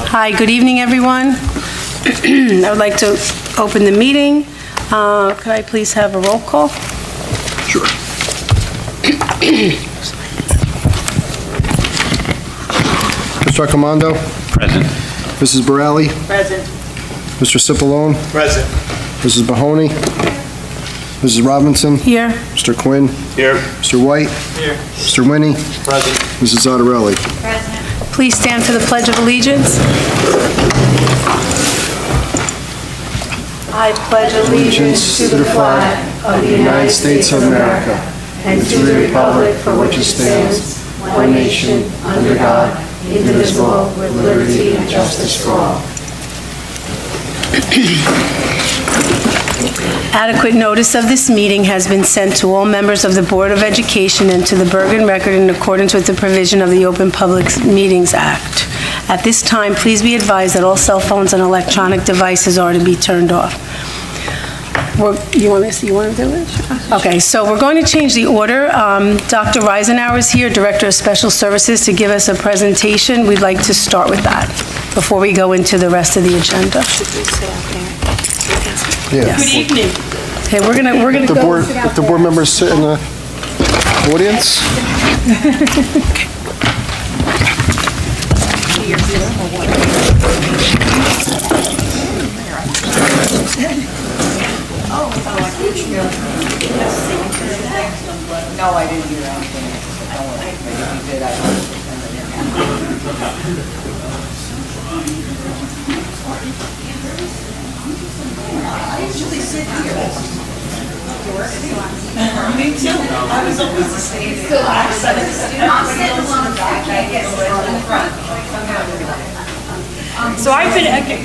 Hi, good evening, everyone. I would like to open the meeting. Could I please have a roll call? Sure. Mr. Accomando? Present. Mrs. Borelli? Present. Mr. Cipollone? Present. Mrs. Mahoney? Mrs. Robinson? Here. Mr. Quinn? Here. Mr. White? Here. Mr. Winnie? Present. Mrs. Zottarelli? Present. Please stand for the Pledge of Allegiance. I pledge allegiance to the flag of the United States of America and to the republic for which it stands, one nation, under God, indivisible, with liberty and justice for all. Adequate notice of this meeting has been sent to all members of the Board of Education and to the Bergen Record in accordance with the provision of the Open Public Meetings Act. At this time, please be advised that all cell phones and electronic devices are to be turned off. You want to do it? Okay, so we're going to change the order. Dr. Reisenauer is here, Director of Special Services, to give us a presentation. We'd like to start with that before we go into the rest of the agenda. Yeah. Good evening. Okay, we're gonna If the board members sit in the audience. No, I didn't do that. If you did, I don't. I usually sit here. Me too. I was always the same. I'm sitting on the back, I guess, in the front. So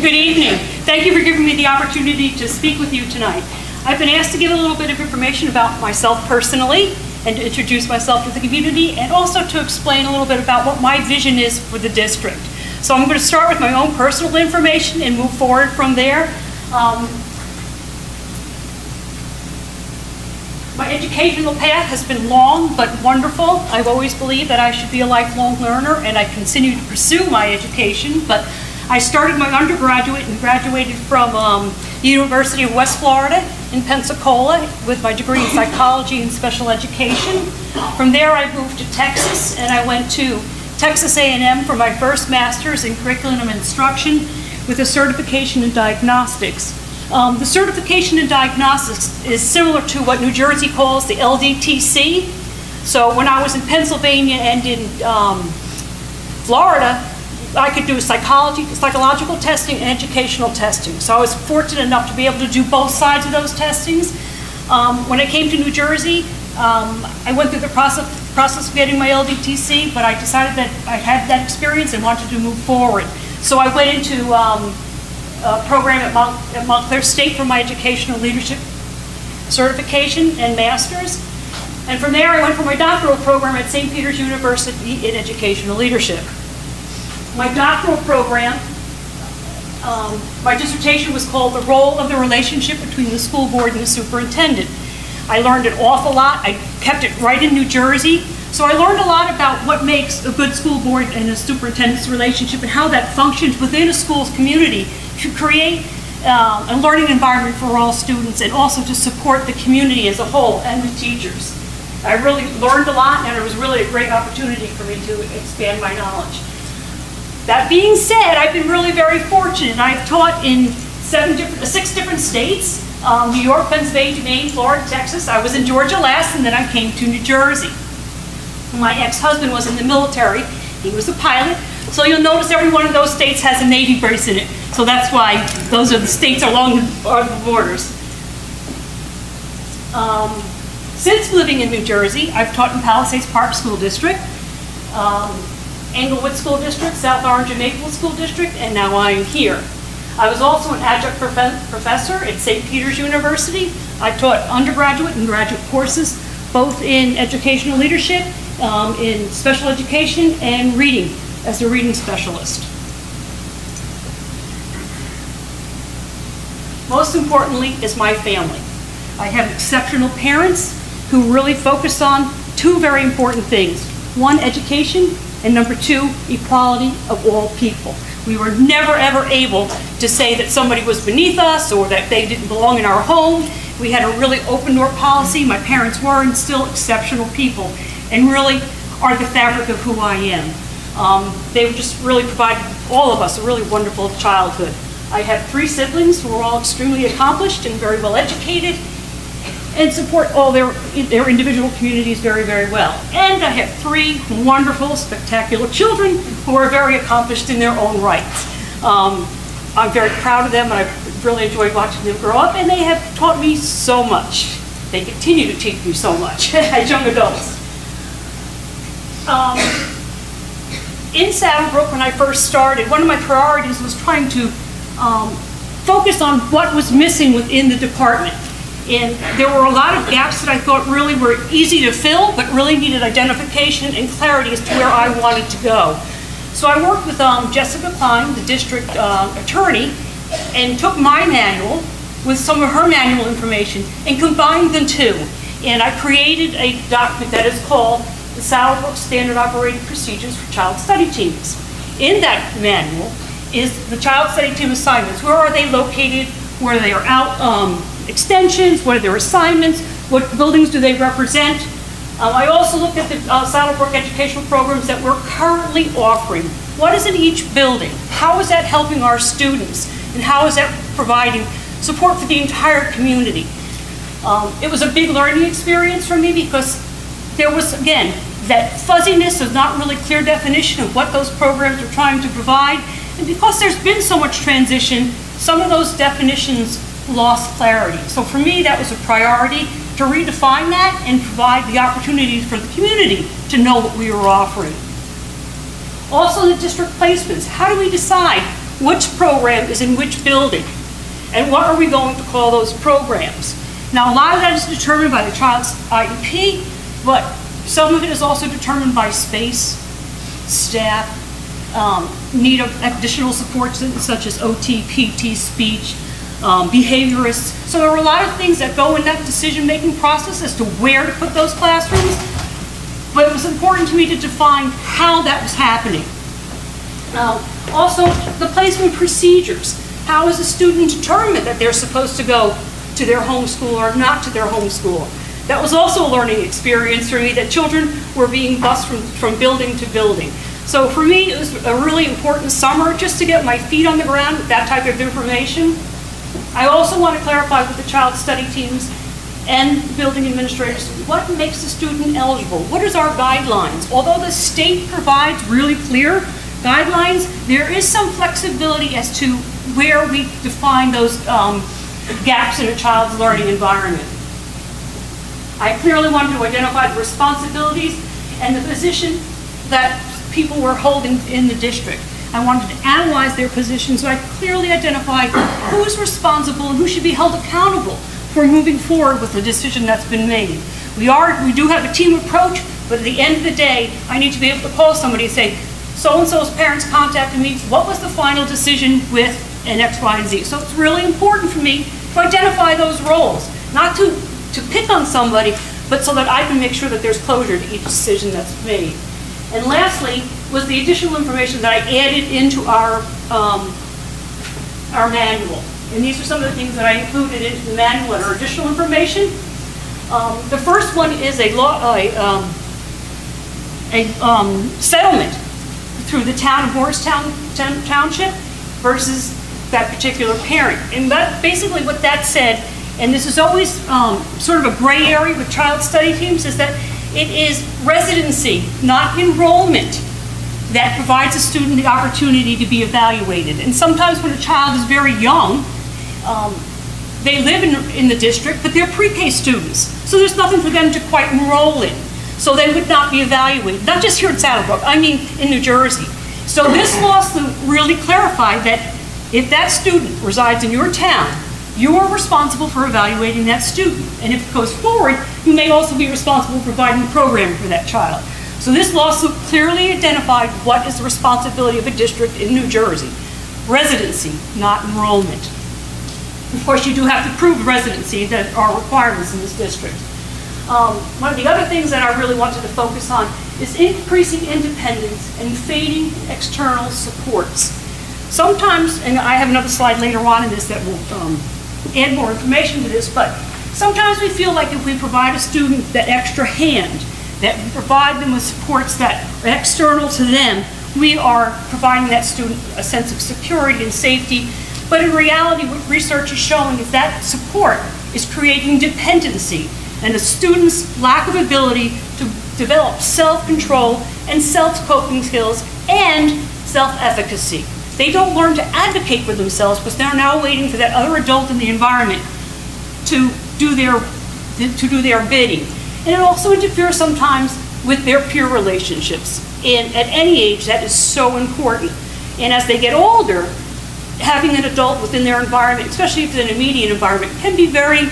good evening. Thank you for giving me the opportunity to speak with you tonight. I've been asked to give a little bit of information about myself personally and to introduce myself to the community and also to explain a little bit about what my vision is for the district. So I'm going to start with my own personal information and move forward from there. My educational path has been long but wonderful. I've always believed that I should be a lifelong learner, and I continue to pursue my education. But I started my undergraduate and graduated from the University of West Florida in Pensacola with my degree in psychology and special education. From there, I moved to Texas, and I went to Texas A&M for my first master's in curriculum instruction with a certification in diagnostics. The certification in diagnostics is similar to what New Jersey calls the LDTC. So when I was in Pennsylvania and in Florida, I could do psychological testing and educational testing. So I was fortunate enough to be able to do both sides of those testings. When I came to New Jersey, I went through the process of getting my LDTC, but I decided that I had that experience and wanted to move forward. So I went into a program at Montclair State for my educational leadership certification and master's. And from there, I went for my doctoral program at St. Peter's University in educational leadership. My doctoral program, my dissertation was called The Role of the Relationship Between the School Board and the Superintendent. I learned an awful lot. I kept it right in New Jersey. So I learned a lot about what makes a good school board and a superintendent's relationship and how that functions within a school's community to create a learning environment for all students and also to support the community as a whole and the teachers. I really learned a lot, and it was really a great opportunity for me to expand my knowledge. That being said, I've been really very fortunate. I've taught in 6 different states, New York, Pennsylvania, Maine, Florida, Texas. I was in Georgia last, and then I came to New Jersey. My ex-husband was in the military. He was a pilot. So you'll notice every one of those states has a Navy base in it. So that's why those are the states along the borders. Since living in New Jersey, I've taught in Palisades Park School District, Englewood School District, South Orange and Maplewood School District, and now I am here. I was also an adjunct professor at St. Peter's University. I taught undergraduate and graduate courses, both in educational leadership, in special education, and reading as a reading specialist. Most importantly is my family. I have exceptional parents who really focus on 2 very important things. 1, education, and number 2, equality of all people. We were never, ever able to say that somebody was beneath us or that they didn't belong in our home. We had a really open door policy. My parents were and still exceptional people and really are the fabric of who I am. They just really provided all of us a really wonderful childhood. I have 3 siblings who are all extremely accomplished and very well educated and support all their individual communities very, very well. And I have 3 wonderful, spectacular children who are very accomplished in their own rights. I'm very proud of them, and I've really enjoyed watching them grow up, and they have taught me so much. They continue to teach me so much as young adults. In Saddlebrook, when I first started, one of my priorities was trying to focus on what was missing within the department. And there were a lot of gaps that I thought really were easy to fill, but really needed identification and clarity as to where I wanted to go. So I worked with Jessica Klein, the district attorney, and took my manual with some of her manual information and combined them two. And I created a document that is called the Saddlebrook Standard Operating Procedures for Child Study Teams. In that manual is the child study team assignments. Where are they located? Where they are out, extensions, what are their assignments, what buildings do they represent. I also looked at the Saddlebrook educational programs that we're currently offering. What is in each building? How is that helping our students? And how is that providing support for the entire community? It was a big learning experience for me because there was, again, that fuzziness of not really clear definition of what those programs are trying to provide. And because there's been so much transition, some of those definitions lost clarity. So for me, that was a priority to redefine that and provide the opportunities for the community to know what we were offering. Also the district placements. How do we decide which program is in which building? And what are we going to call those programs? Now a lot of that is determined by the child's IEP, but some of it is also determined by space, staff, need of additional support such as OT, PT, speech, behaviorists. So there were a lot of things that go in that decision-making process as to where to put those classrooms, but it was important to me to define how that was happening. Also, the placement procedures. How is a student determined that they're supposed to go to their home school or not to their home school? That was also a learning experience for me, that children were being bused from building to building. So for me, it was a really important summer just to get my feet on the ground with that type of information. I also want to clarify with the child study teams and building administrators, what makes a student eligible? What is our guidelines? Although the state provides really clear guidelines, there is some flexibility as to where we define those gaps in a child's learning environment. I clearly wanted to identify the responsibilities and the position that people were holding in the district. I wanted to analyze their positions so I clearly identify who is responsible and who should be held accountable for moving forward with the decision that's been made. We do have a team approach, but at the end of the day, I need to be able to call somebody and say, so-and-so's parents contacted me, what was the final decision with an X, Y, and Z? So it's really important for me to identify those roles, not to pick on somebody, but so that I can make sure that there's closure to each decision that's made. And lastly, was the additional information that I added into our manual. And these are some of the things that I included into the manual and our additional information. The first one is a settlement through the town of Morristown Township versus that particular parent. And that, basically what that said, and this is always sort of a gray area with child study teams, is that it is residency, not enrollment, that provides a student the opportunity to be evaluated. And sometimes when a child is very young, they live in the district, but they're pre-K students. So there's nothing for them to quite enroll in. So they would not be evaluated. Not just here at Saddlebrook, I mean in New Jersey. So this lawsuit really clarified that if that student resides in your town, you are responsible for evaluating that student. And if it goes forward, you may also be responsible for providing programming for that child. So this lawsuit clearly identified what is the responsibility of a district in New Jersey. Residency, not enrollment. Of course, you do have to prove residency. That are requirements in this district. One of the other things that I really wanted to focus on is increasing independence and fading external supports. Sometimes, and I have another slide later on in this that will add more information to this, but sometimes we feel like if we provide a student that extra hand, that we provide them with supports that are external to them, we are providing that student a sense of security and safety. But in reality, what research is showing is that support is creating dependency and the student's lack of ability to develop self-control and self-coping skills and self-efficacy. They don't learn to advocate for themselves because they're now waiting for that other adult in the environment to do their bidding. And it also interferes sometimes with their peer relationships. And at any age, that is so important. And as they get older, having an adult within their environment, especially if it's an immediate environment, can be very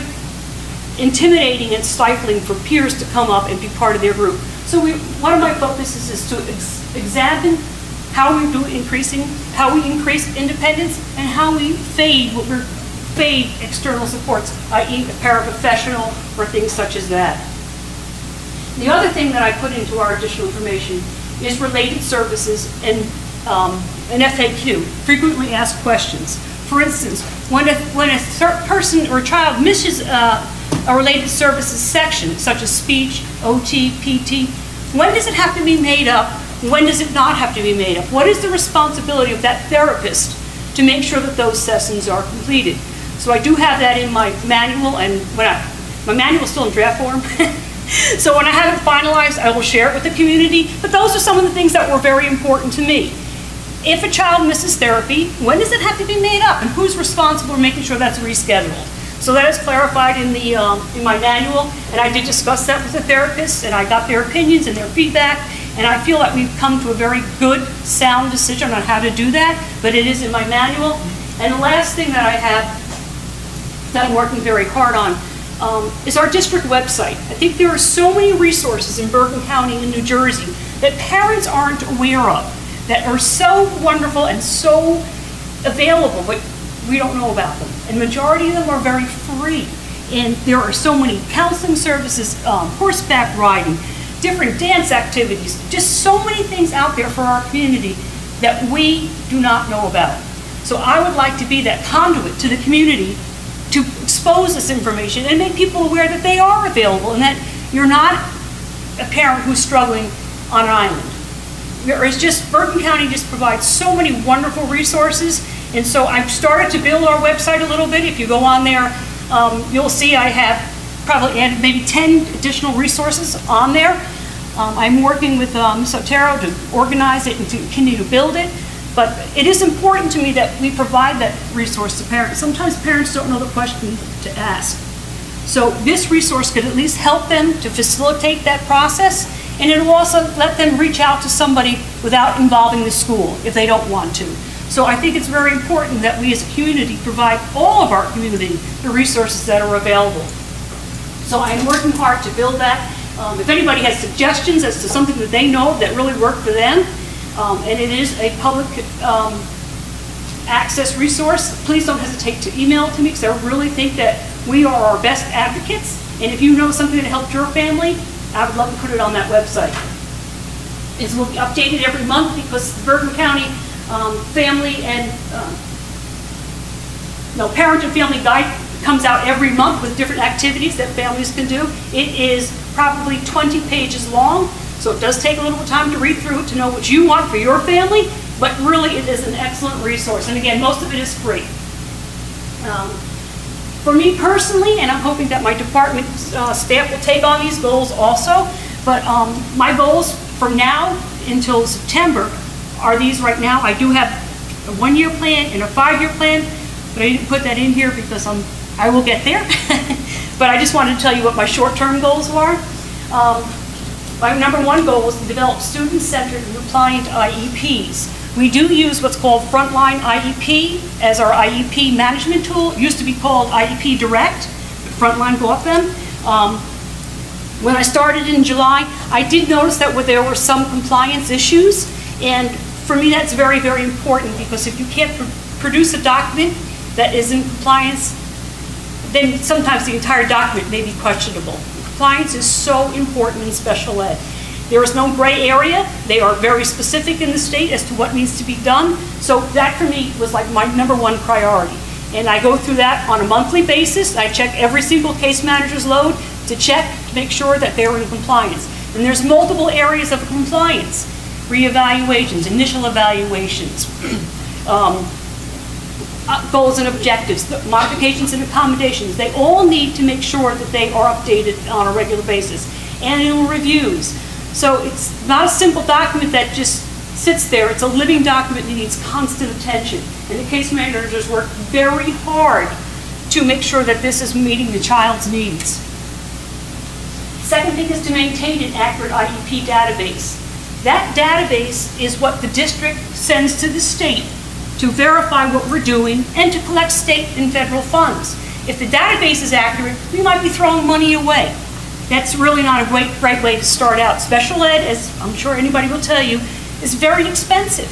intimidating and stifling for peers to come up and be part of their group. So one of my focuses is to examine how we increase independence and how we fade external supports, i.e. a paraprofessional or things such as that. The other thing that I put into our additional information is related services and an FAQ, frequently asked questions. For instance, when a person or a child misses a related services section, such as speech, OT, PT, when does it have to be made up? When does it not have to be made up? What is the responsibility of that therapist to make sure that those sessions are completed? So I do have that in my manual, and my manual is still in draft form. So when I have it finalized, I will share it with the community. But those are some of the things that were very important to me. If a child misses therapy, when does it have to be made up? And who's responsible for making sure that's rescheduled? So that is clarified in my manual, and I did discuss that with the therapists, and I got their opinions and their feedback, and I feel that we've come to a very good, sound decision on how to do that, but it is in my manual. And the last thing that I have that I'm working very hard on is our district website. I think there are so many resources in Bergen County and New Jersey that parents aren't aware of, that are so wonderful and so available, but we don't know about them. And majority of them are very free. And there are so many counseling services, horseback riding, different dance activities, just so many things out there for our community that we do not know about. So I would like to be that conduit to the community to expose this information and make people aware that they are available and that you're not a parent who's struggling on an island. Bergen County just provides so many wonderful resources, and so I've started to build our website a little bit. If you go on there, you'll see I have probably added maybe 10 additional resources on there. I'm working with Ms. Otero to organize it and to continue to build it, but it is important to me that we provide that resource to parents. Sometimes parents don't know the question to ask. So this resource could at least help them to facilitate that process, and it will also let them reach out to somebody without involving the school if they don't want to. So I think it's very important that we as a community provide all of our community the resources that are available. So I'm working hard to build that. If anybody has suggestions as to something that they know that really worked for them, and it is a public access resource, please don't hesitate to email it to me, because I really think that we are our best advocates. And if you know something that helped your family, I would love to put it on that website. It will be updated every month because the Bergen County Family and Parent and Family Guide comes out every month with different activities that families can do. It is probably 20 pages long, so it does take a little time to read through it to know what you want for your family, but really it is an excellent resource. And again, most of it is free. For me personally, and I'm hoping that my department staff will take on these goals also, but my goals from now until September are these right now. I do have a 1-year plan and a 5-year plan, but I didn't put that in here because I will get there. But I just wanted to tell you what my short-term goals were. My number 1 goal was to develop student-centered and compliant IEPs. We do use what's called Frontline IEP as our IEP management tool. It used to be called IEP Direct, but Frontline bought them. When I started in July, I did notice that there were some compliance issues, and for me that's very, very important, because if you can't produce a document that is in compliance, then sometimes the entire document may be questionable. Compliance is so important in special ed. There is no gray area. They are very specific in the state as to what needs to be done. So that for me was like my #1 priority. And I go through that on a monthly basis. I check every single case manager's load to make sure that they're in compliance. And there's multiple areas of compliance: reevaluations, initial evaluations, goals and objectives, modifications and accommodations. They all need to make sure that they are updated on a regular basis. Annual reviews. So it's not a simple document that just sits there. It's a living document that needs constant attention. And the case managers work very hard to make sure that this is meeting the child's needs. Second thing is to maintain an accurate IEP database. That database is what the district sends to the state to verify what we're doing and to collect state and federal funds. If the database is accurate, we might be throwing money away. That's really not a great way to start out. Special ed, as I'm sure anybody will tell you, is very expensive.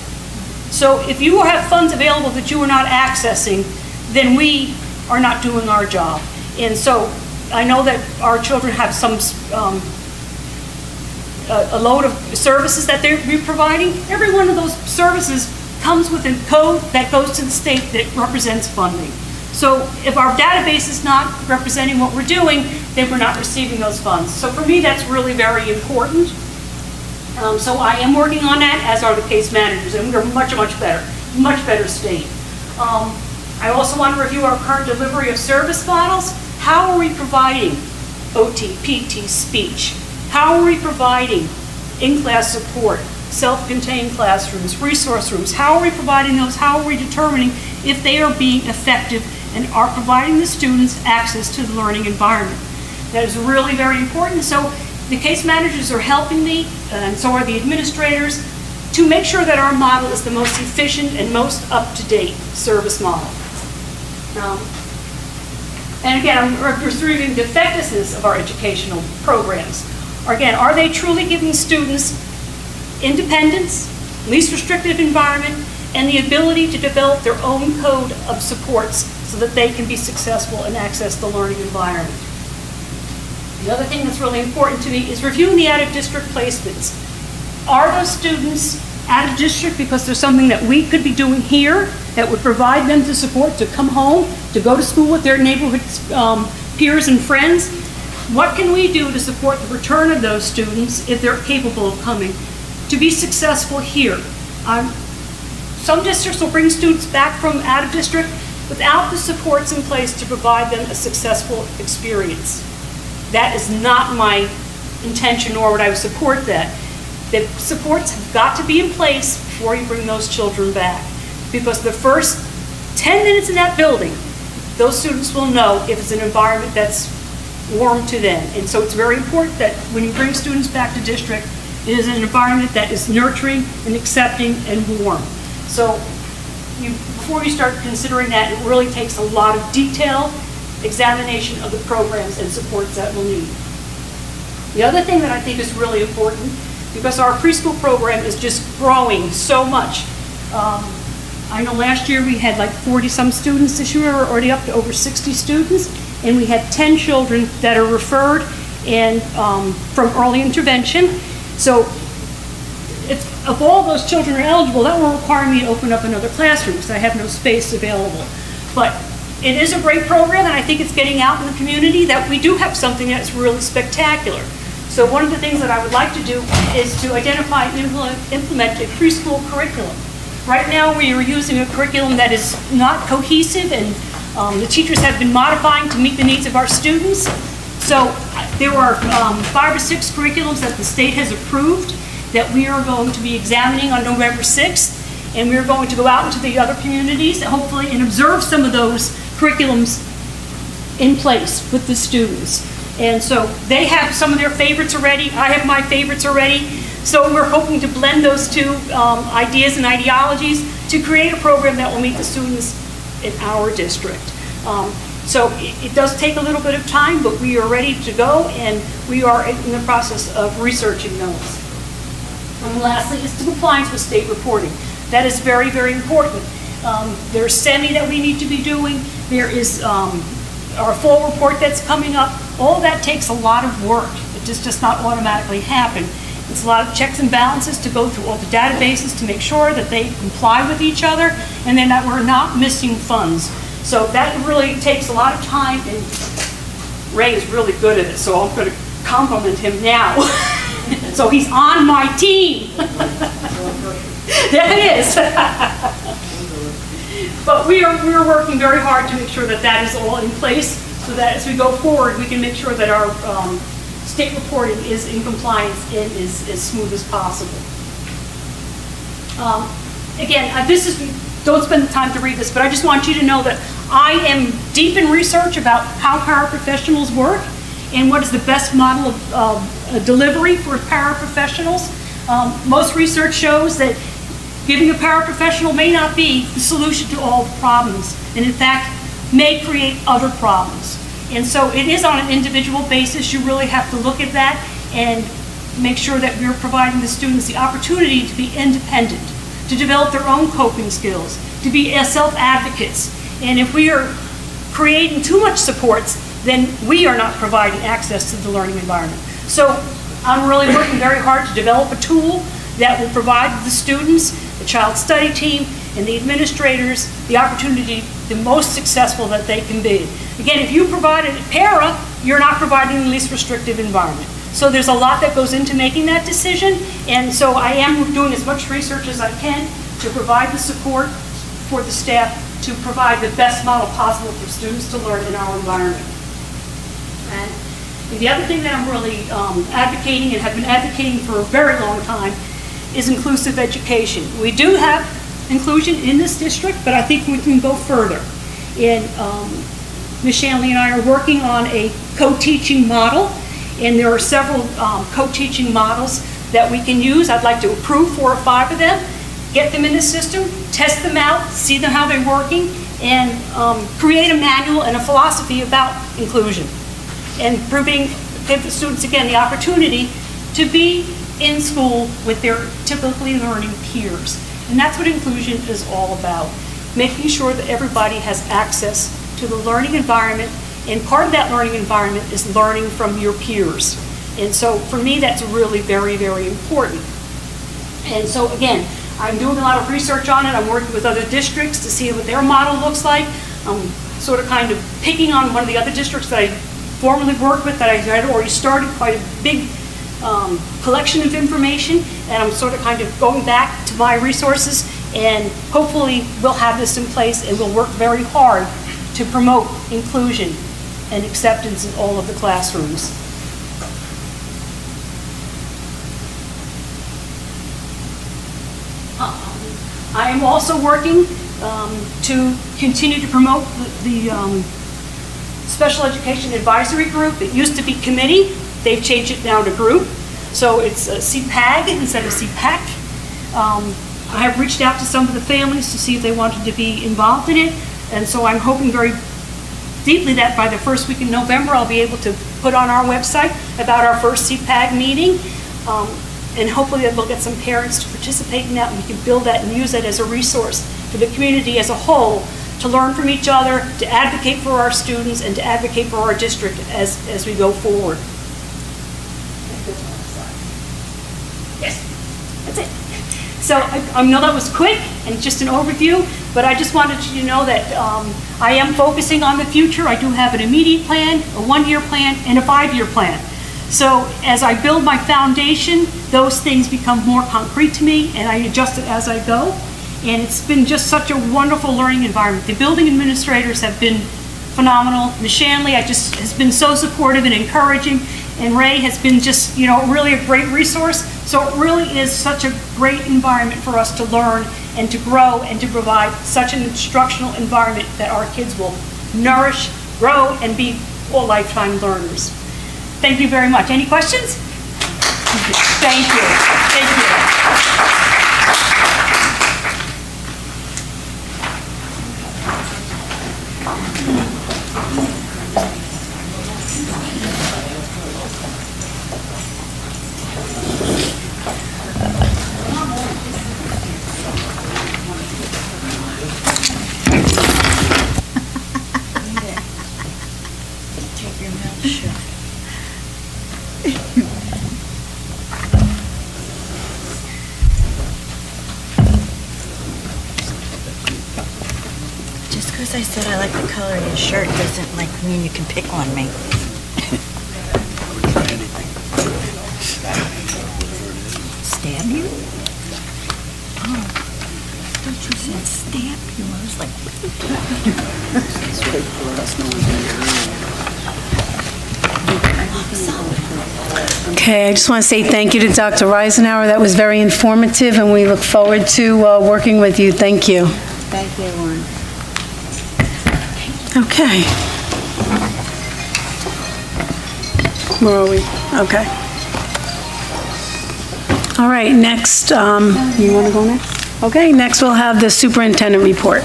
So if you have funds available that you are not accessing, then we are not doing our job. And so I know that our children have some a load of services that they're providing. Every one of those services comes with a code that goes to the state that represents funding. So if our database is not representing what we're doing, then we're not receiving those funds. So for me, that's really very important. So I am working on that, as are the case managers, and we're much better state. I also want to review our current delivery of service models. How are we providing OT, PT, speech? How are we providing in-class support, self-contained classrooms, resource rooms? How are we providing those? How are we determining if they are being effective and are providing the students access to the learning environment? That is really very important. So the case managers are helping me, and so are the administrators, to make sure that our model is the most efficient and most up-to-date service model. And again, I'm reviewing the effectiveness of our educational programs. Again, are they truly giving students independence, least restrictive environment, and the ability to develop their own code of supports so that they can be successful and access the learning environment? The other thing that's really important to me is reviewing the out-of-district placements. Are those students out of district because there's something that we could be doing here that would provide them the support to come home, to go to school with their neighborhood peers and friends? What can we do to support the return of those students, if they're capable of coming, to be successful here? Some districts will bring students back from out of district without the supports in place to provide them a successful experience. That is not my intention, nor would I support that. The supports have got to be in place before you bring those children back. Because the first 10 minutes in that building, those students will know if it's an environment that's warm to them. And so it's very important that when you bring students back to district, it is an environment that is nurturing and accepting and warm. So before you start considering that, it really takes a lot of detailed examination of the programs and supports that we'll need. The other thing that I think is really important, because our preschool program is just growing so much. I know last year we had like 40-some students. This year we're already up to over 60 students, and we have 10 children that are referred and from early intervention. So if all those children are eligible, that will require me to open up another classroom because I have no space available. But it is a great program, and I think it's getting out in the community that we do have something that's really spectacular. So one of the things that I would like to do is to identify and implement a preschool curriculum. Right now we are using a curriculum that is not cohesive, and the teachers have been modifying to meet the needs of our students. So there are 5 or 6 curriculums that the state has approved that we are going to be examining on November 6th. And we're going to go out into the other communities, hopefully, and observe some of those curriculums in place with the students. And so they have some of their favorites already. I have my favorites already. So we're hoping to blend those two ideas and ideologies to create a program that will meet the students in our district. So it does take a little bit of time, but we are ready to go, and we are in the process of researching those. And lastly is the compliance with state reporting. That is very, very important. There's SEMI that we need to be doing. There is our full report that's coming up. All that takes a lot of work. It just does not automatically happen. It's a lot of checks and balances to go through all the databases to make sure that they comply with each other and then that we're not missing funds. So that really takes a lot of time, and Ray is really good at it, so I'm going to compliment him now. So he's on my team. There it is. But we're working very hard to make sure that that is all in place so that as we go forward, we can make sure that our state reporting is in compliance and is as smooth as possible. Again, don't spend the time to read this, but I just want you to know that I am deep in research about how paraprofessionals work and what is the best model of delivery for paraprofessionals. Most research shows that giving a paraprofessional may not be the solution to all problems, and in fact, may create other problems. And so it is on an individual basis. You really have to look at that and make sure that we're providing the students the opportunity to be independent, to develop their own coping skills, to be self-advocates. And if we are creating too much supports, then we are not providing access to the learning environment. So I'm really working very hard to develop a tool that will provide the students, the child study team, and the administrators the opportunity to be the most successful that they can be. Again, if you provide a para, you're not providing the least restrictive environment. So there's a lot that goes into making that decision, and so I am doing as much research as I can to provide the support for the staff to provide the best model possible for students to learn in our environment. And the other thing that I'm really advocating and have been advocating for a very long time is inclusive education. We do have inclusion in this district, but I think we can go further. And Ms. Shanley and I are working on a co-teaching model, and there are several co-teaching models that we can use. I'd like to approve 4 or 5 of them, get them in the system, test them out, see them how they're working, and create a manual and a philosophy about inclusion. And give the students, again, the opportunity to be in school with their typically learning peers. And that's what inclusion is all about, making sure that everybody has access to the learning environment, and part of that learning environment is learning from your peers. And so for me, that's really very, very important. And so again, I'm doing a lot of research on it. I'm working with other districts to see what their model looks like. I'm sort of kind of picking on one of the other districts that I formerly worked with that I had already started quite a big collection of information, and I'm sort of kind of going back to my resources, and hopefully we'll have this in place and we'll work very hard to promote inclusion and acceptance in all of the classrooms. I am also working to continue to promote the Special Education Advisory Group. It used to be committee. They've changed it now to group. So it's CPAG instead of CPAC. I have reached out to some of the families to see if they wanted to be involved in it. And so I'm hoping very deeply that by the first week in November, I'll be able to put on our website about our first CPAG meeting. And hopefully that we'll get some parents to participate in that, and we can build that and use it as a resource for the community as a whole to learn from each other, to advocate for our students, and to advocate for our district as we go forward. Yes, that's it. So I know that was quick and just an overview, but I just wanted you to know that I am focusing on the future. I do have an immediate plan, a 1-year plan, and a 5-year plan. So as I build my foundation, those things become more concrete to me, and I adjust it as I go. And it's been just such a wonderful learning environment. The building administrators have been phenomenal. Ms. Shanley has been so supportive and encouraging, and Ray has been just, really a great resource. So it really is such a great environment for us to learn and to grow and to provide such an instructional environment that our kids will nourish, grow, and be all lifetime learners. Thank you very much. Any questions? Thank you. Thank you. Just because I said I like the color of your shirt doesn't like mean you can pick on me. Stab you? Oh, I thought you said stab you. I was like, what are you talking about? Okay, I just want to say thank you to Dr. Reisenauer. That was very informative, and we look forward to working with you. Thank you. Thank you, Lauren. Okay. Where are we? Okay. All right, next, you want to go next? Okay, next we'll have the superintendent report.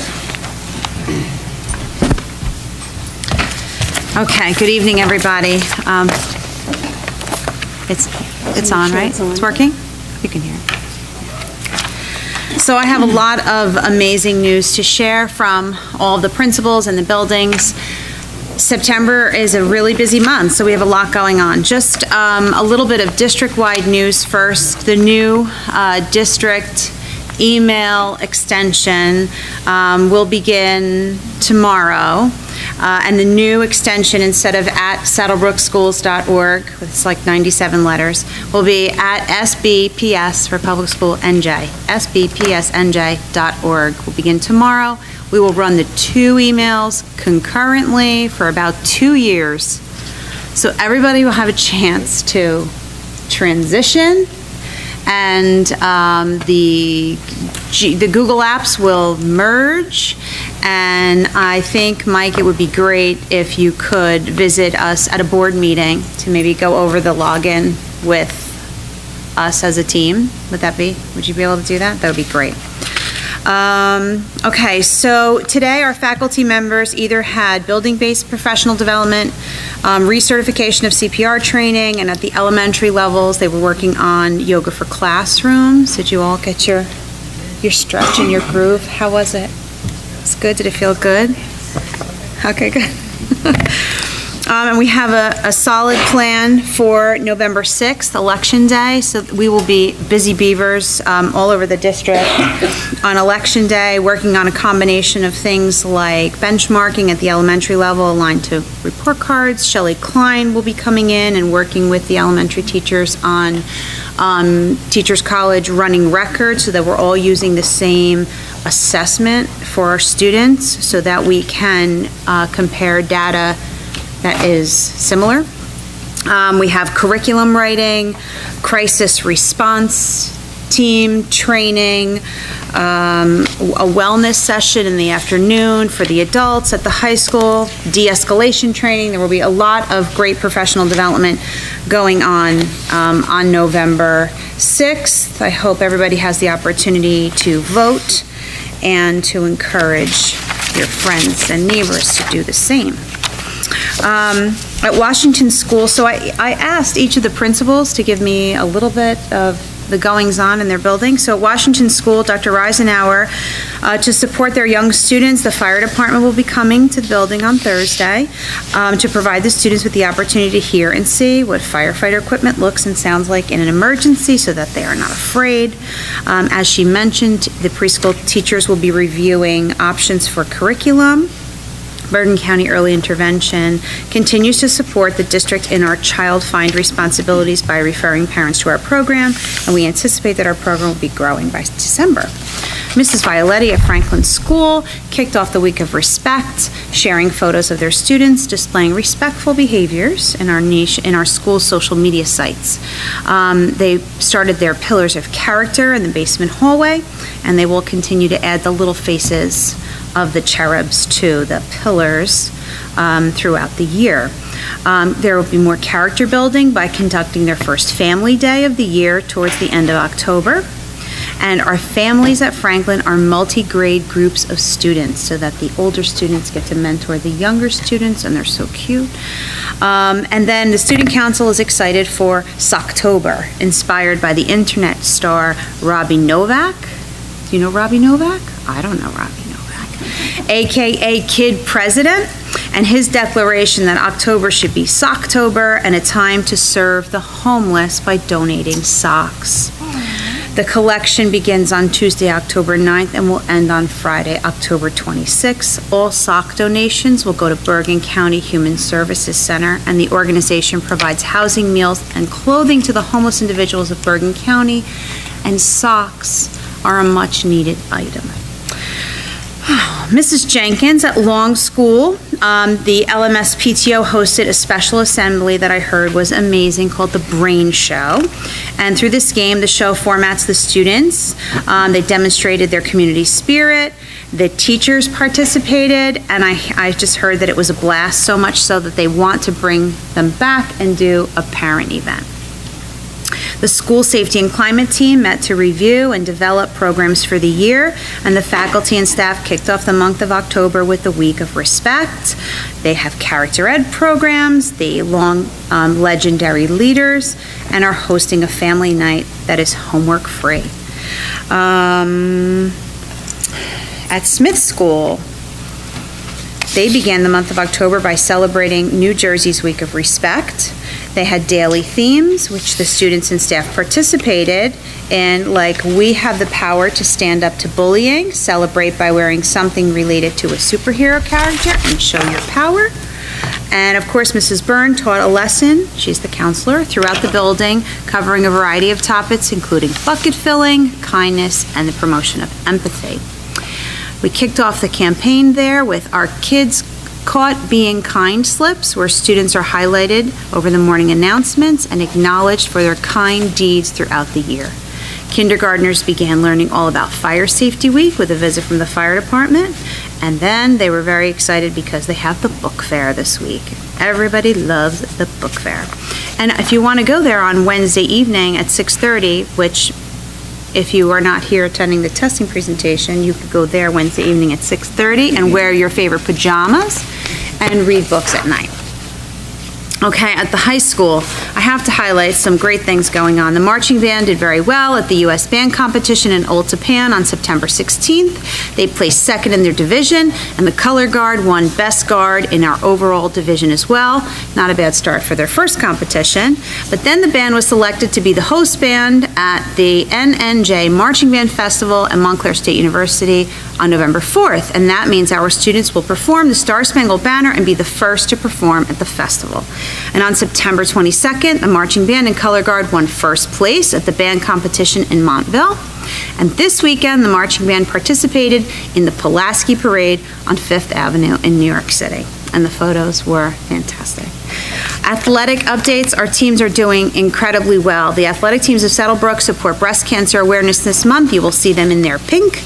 Okay, good evening, everybody. It's on, right? It's working? You can hear it. So I have a lot of amazing news to share from all of the principals and the buildings. September is a really busy month, so we have a lot going on. Just a little bit of district-wide news first. The new district email extension will begin tomorrow. And the new extension, instead of at saddlebrooksschools.org, it's like 97 letters, will be at SBPS for Public School NJ, sbpsnj.org. Will begin tomorrow. We will run the 2 emails concurrently for about 2 years. So everybody will have a chance to transition, and the Google apps will merge. And I think, Mike, it would be great if you could visit us at a board meeting to maybe go over the login with us as a team. Would you be able to do that? That would be great. Okay, so today our faculty members either had building-based professional development, recertification of CPR training, and at the elementary levels they were working on yoga for classrooms. Did you all get your stretch and your groove? How was it? It's good. Did it feel good? Okay, good. And we have a solid plan for November 6th, Election Day. So we will be busy beavers all over the district on Election Day, working on a combination of things like benchmarking at the elementary level aligned to report cards. Shelley Klein will be coming in and working with the elementary teachers on Teachers College running records so that we're all using the same assessment for our students so that we can compare data that is similar. We have curriculum writing, crisis response team training, a wellness session in the afternoon for the adults at the high school, de-escalation training. There will be a lot of great professional development going on November 6th. I hope everybody has the opportunity to vote and to encourage your friends and neighbors to do the same. At Washington School, so I asked each of the principals to give me a little bit of the goings-on in their building. So at Washington School, Dr. Reisenauer, to support their young students, the fire department will be coming to the building on Thursday to provide the students with the opportunity to hear and see what firefighter equipment looks and sounds like in an emergency so that they are not afraid. As she mentioned, the preschool teachers will be reviewing options for curriculum. Bergen County Early Intervention continues to support the district in our child find responsibilities by referring parents to our program, and we anticipate that our program will be growing by December. Mrs. Violetti at Franklin School kicked off the Week of Respect, sharing photos of their students displaying respectful behaviors in our school's social media sites. They started their Pillars of Character in the basement hallway, and they will continue to add the little faces of the cherubs to the pillars throughout the year. There will be more character building by conducting their first family day of the year towards the end of October. And our families at Franklin are multi-grade groups of students so that the older students get to mentor the younger students, and they're so cute. And then the Student Council is excited for Socktober, inspired by the internet star Robbie Novak. Do you know Robbie Novak? I don't know Robbie Novak. AKA Kid President, and his declaration that October should be Socktober and a time to serve the homeless by donating socks. The collection begins on Tuesday, October 9th, and will end on Friday, October 26th. All sock donations will go to Bergen County Human Services Center, and the organization provides housing, meals, and clothing to the homeless individuals of Bergen County, and socks are a much-needed item. Mrs. Jenkins at Long School, the LMS PTO hosted a special assembly that I heard was amazing called the Brain Show. And through this game, the show formats the students. They demonstrated their community spirit. The teachers participated, and I just heard that it was a blast, so much so that they want to bring them back and do a parent event. The School Safety and Climate team met to review and develop programs for the year, and the faculty and staff kicked off the month of October with the Week of Respect. They have character ed programs, the long legendary leaders, and are hosting a family night that is homework free. At Smith School, they began the month of October by celebrating New Jersey's Week of Respect. They had daily themes, which the students and staff participated in, like we have the power to stand up to bullying, celebrate by wearing something related to a superhero character, and show your power. And of course, Mrs. Byrne taught a lesson, she's the counselor, throughout the building, covering a variety of topics, including bucket filling, kindness, and the promotion of empathy. We kicked off the campaign there with our Kids Caught Being Kind slips, where students are highlighted over the morning announcements and acknowledged for their kind deeds throughout the year. Kindergartners began learning all about Fire Safety Week with a visit from the fire department, and then they were very excited because they have the book fair this week. Everybody loves the book fair. And if you want to go there on Wednesday evening at 6:30, which if you are not here attending the testing presentation, you could go there Wednesday evening at 6:30 and wear your favorite pajamas and read books at night. Okay, at the high school, I have to highlight some great things going on. The marching band did very well at the U.S. band competition in Old Tappan on September 16th. They placed second in their division, and the color guard won best guard in our overall division as well. Not a bad start for their first competition. But then the band was selected to be the host band at the NNJ Marching Band Festival at Montclair State University on November 4th, and that means our students will perform the Star Spangled Banner and be the first to perform at the festival. And on September 22nd, the marching band and color guard won first place at the band competition in Montville. And this weekend, the marching band participated in the Pulaski Parade on Fifth Avenue in New York City. And the photos were fantastic. Athletic updates, our teams are doing incredibly well. The athletic teams of Saddlebrook support breast cancer awareness this month. You will see them in their pink.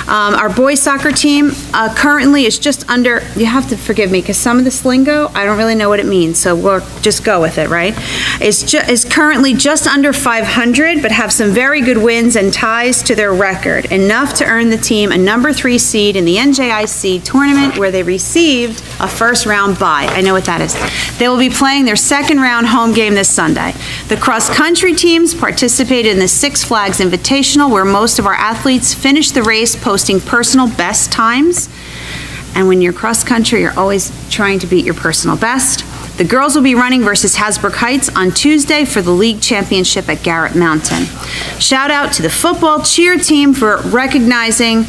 Our boys soccer team currently is just under, you have to forgive me because some of this lingo, I don't really know what it means, so we'll just go with it, right? Is currently just under 500, but have some very good wins and ties to their record, enough to earn the team a #3 seed in the NJIC tournament where they received a first round bye. I know what that is. They will be playing their second round home game this Sunday. The cross country teams participated in the Six Flags Invitational, where most of our athletes finished the race posting personal best times. And when you're cross country, you're always trying to beat your personal best. The girls will be running versus Hasbrook Heights on Tuesday for the league championship at Garrett Mountain. Shout out to the football cheer team for recognizing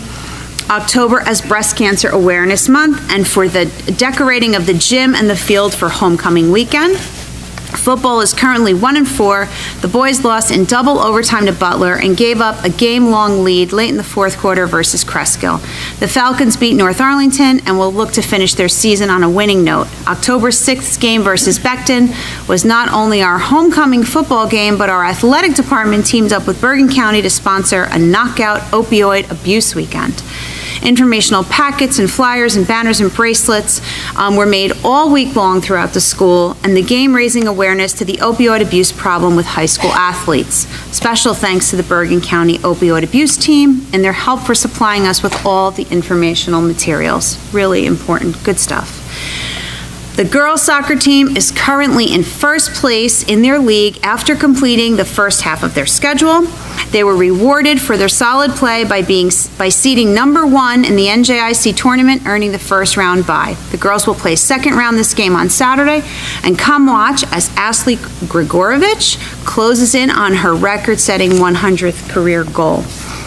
October as Breast Cancer Awareness Month and for the decorating of the gym and the field for homecoming weekend. Football is currently 1-4. The boys lost in double overtime to Butler and gave up a game-long lead late in the fourth quarter versus Cresskill. The Falcons beat North Arlington and will look to finish their season on a winning note. October 6th game versus Beckton was not only our homecoming football game, but our athletic department teamed up with Bergen County to sponsor a knockout opioid abuse weekend. Informational packets and flyers and banners and bracelets were made all week long throughout the school, and the game raising awareness to the opioid abuse problem with high school athletes. Special thanks to the Bergen County Opioid Abuse Team and their help for supplying us with all the informational materials. Really important, good stuff. The girls' soccer team is currently in first place in their league after completing the first half of their schedule. They were rewarded for their solid play by seeding number 1 in the NJIC tournament, earning the first round bye. The girls will play second round this game on Saturday, and come watch as Ashley Grigorovich closes in on her record-setting 100th career goal.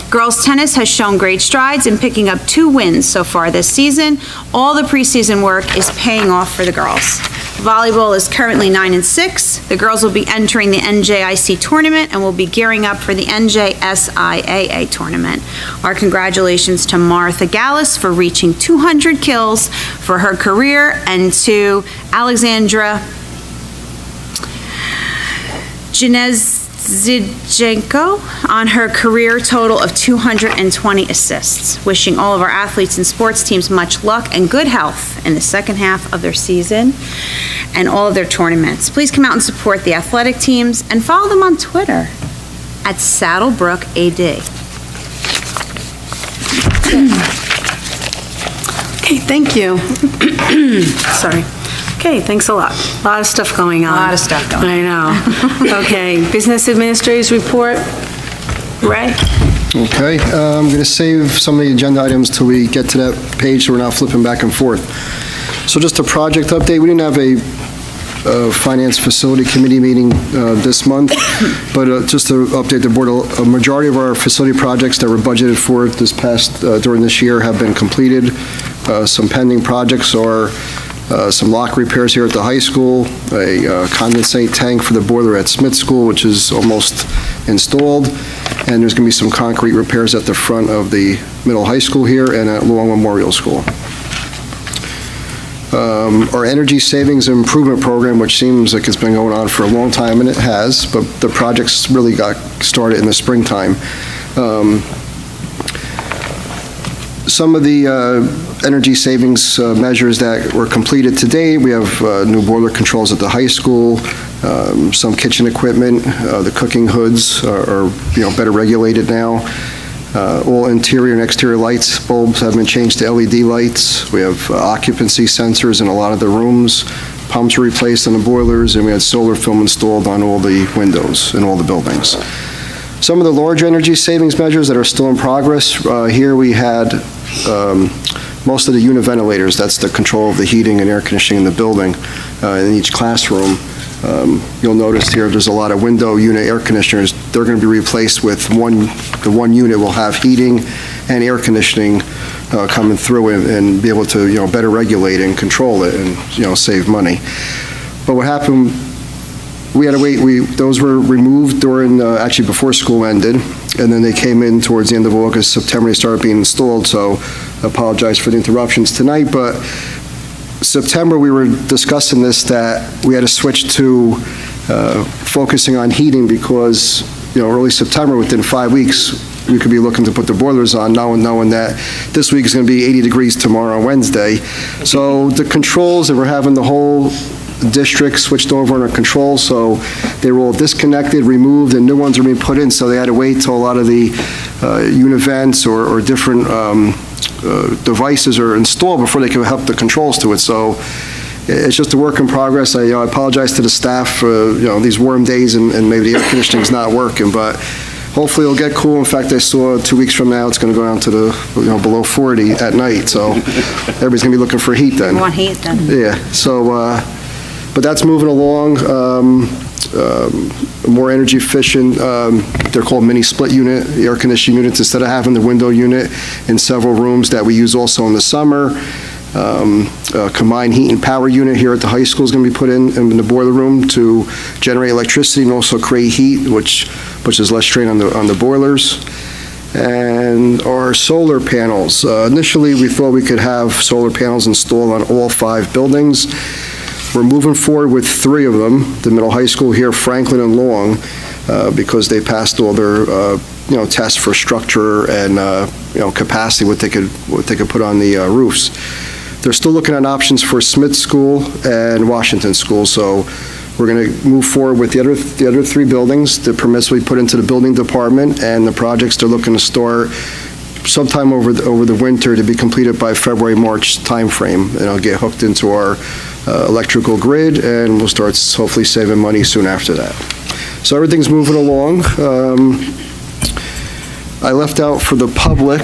Girls tennis has shown great strides in picking up 2 wins so far this season. All the preseason work is paying off for the girls. Volleyball is currently 9-6. The girls will be entering the NJIC tournament and will be gearing up for the NJSIAA tournament. Our congratulations to Martha Gallus for reaching 200 kills for her career, and to Alexandra Zijenko on her career total of 220 assists. Wishing all of our athletes and sports teams much luck and good health in the second half of their season and all of their tournaments. Please come out and support the athletic teams and follow them on Twitter at SaddlebrookAD. Okay, thank you. Sorry. Okay, thanks a lot. A lot of stuff going on. A lot of stuff going on. I know. Okay, Business Administrator's Report. Ray? Okay, I'm going to save some of the agenda items till we get to that page so we're not flipping back and forth. So just a project update. We didn't have a Finance Facility Committee meeting this month, but just to update the board, a majority of our facility projects that were budgeted for this past, during this year have been completed. Some pending projects are some lock repairs here at the high school, a condensate tank for the boiler at Smith School, which is almost installed, and there's going to be some concrete repairs at the front of the middle high school here and at Long Memorial School. Our energy savings and improvement program, which seems like it's been going on for a long time, and it has, but the projects really got started in the springtime. Some of the energy savings measures that were completed today, we have new boiler controls at the high school, some kitchen equipment, the cooking hoods are better regulated now. All interior and exterior lights, bulbs have been changed to LED lights. We have occupancy sensors in a lot of the rooms. Pumps were replaced on the boilers, and we had solar film installed on all the windows in all the buildings. Some of the larger energy savings measures that are still in progress, here we had most of the unit ventilators. That's the control of the heating and air conditioning in the building in each classroom. You'll notice here there's a lot of window unit air conditioners. They're going to be replaced with the one unit will have heating and air conditioning coming through and be able to better regulate and control it and save money. But what happened, we had to wait. Those were removed during actually before school ended, and then they came in towards the end of August, September. They started being installed. So I apologize for the interruptions tonight, but September we were discussing this, that we had to switch to focusing on heating because early September, within 5 weeks, we could be looking to put the boilers on, knowing that this week is going to be 80 degrees tomorrow on Wednesday. So the controls that we're having the whole district switched over on our controls, so they were all disconnected, removed, and new ones are being put in, so they had to wait till a lot of the unit vents or different devices are installed before they can hook the controls to it. So it's just a work in progress. I apologize to the staff for these warm days and maybe the air conditioning's not working, but hopefully it'll get cool. In fact, I saw 2 weeks from now it's going to go down to the below 40 at night, so everybody's going to be looking for heat then. You want heat then? Yeah. So. But that's moving along. More energy efficient. They're called mini split unit air conditioning units instead of having the window unit in several rooms that we use also in the summer. Combined heat and power unit here at the high school is going to be put in the boiler room to generate electricity and also create heat, which is less strain on the boilers. And our solar panels. Initially, we thought we could have solar panels installed on all 5 buildings. We're moving forward with 3 of them, the middle high school here, Franklin and Long, because they passed all their tests for structure and capacity, what they could put on the roofs. They're still looking at options for Smith School and Washington School, so we're going to move forward with the other 3 buildings. The permits will be put into the building department, and the projects they're looking to start sometime over the winter to be completed by February, March timeframe. And it'll get hooked into our electrical grid, and we'll start hopefully saving money soon after that. So everything's moving along. I left out for the public,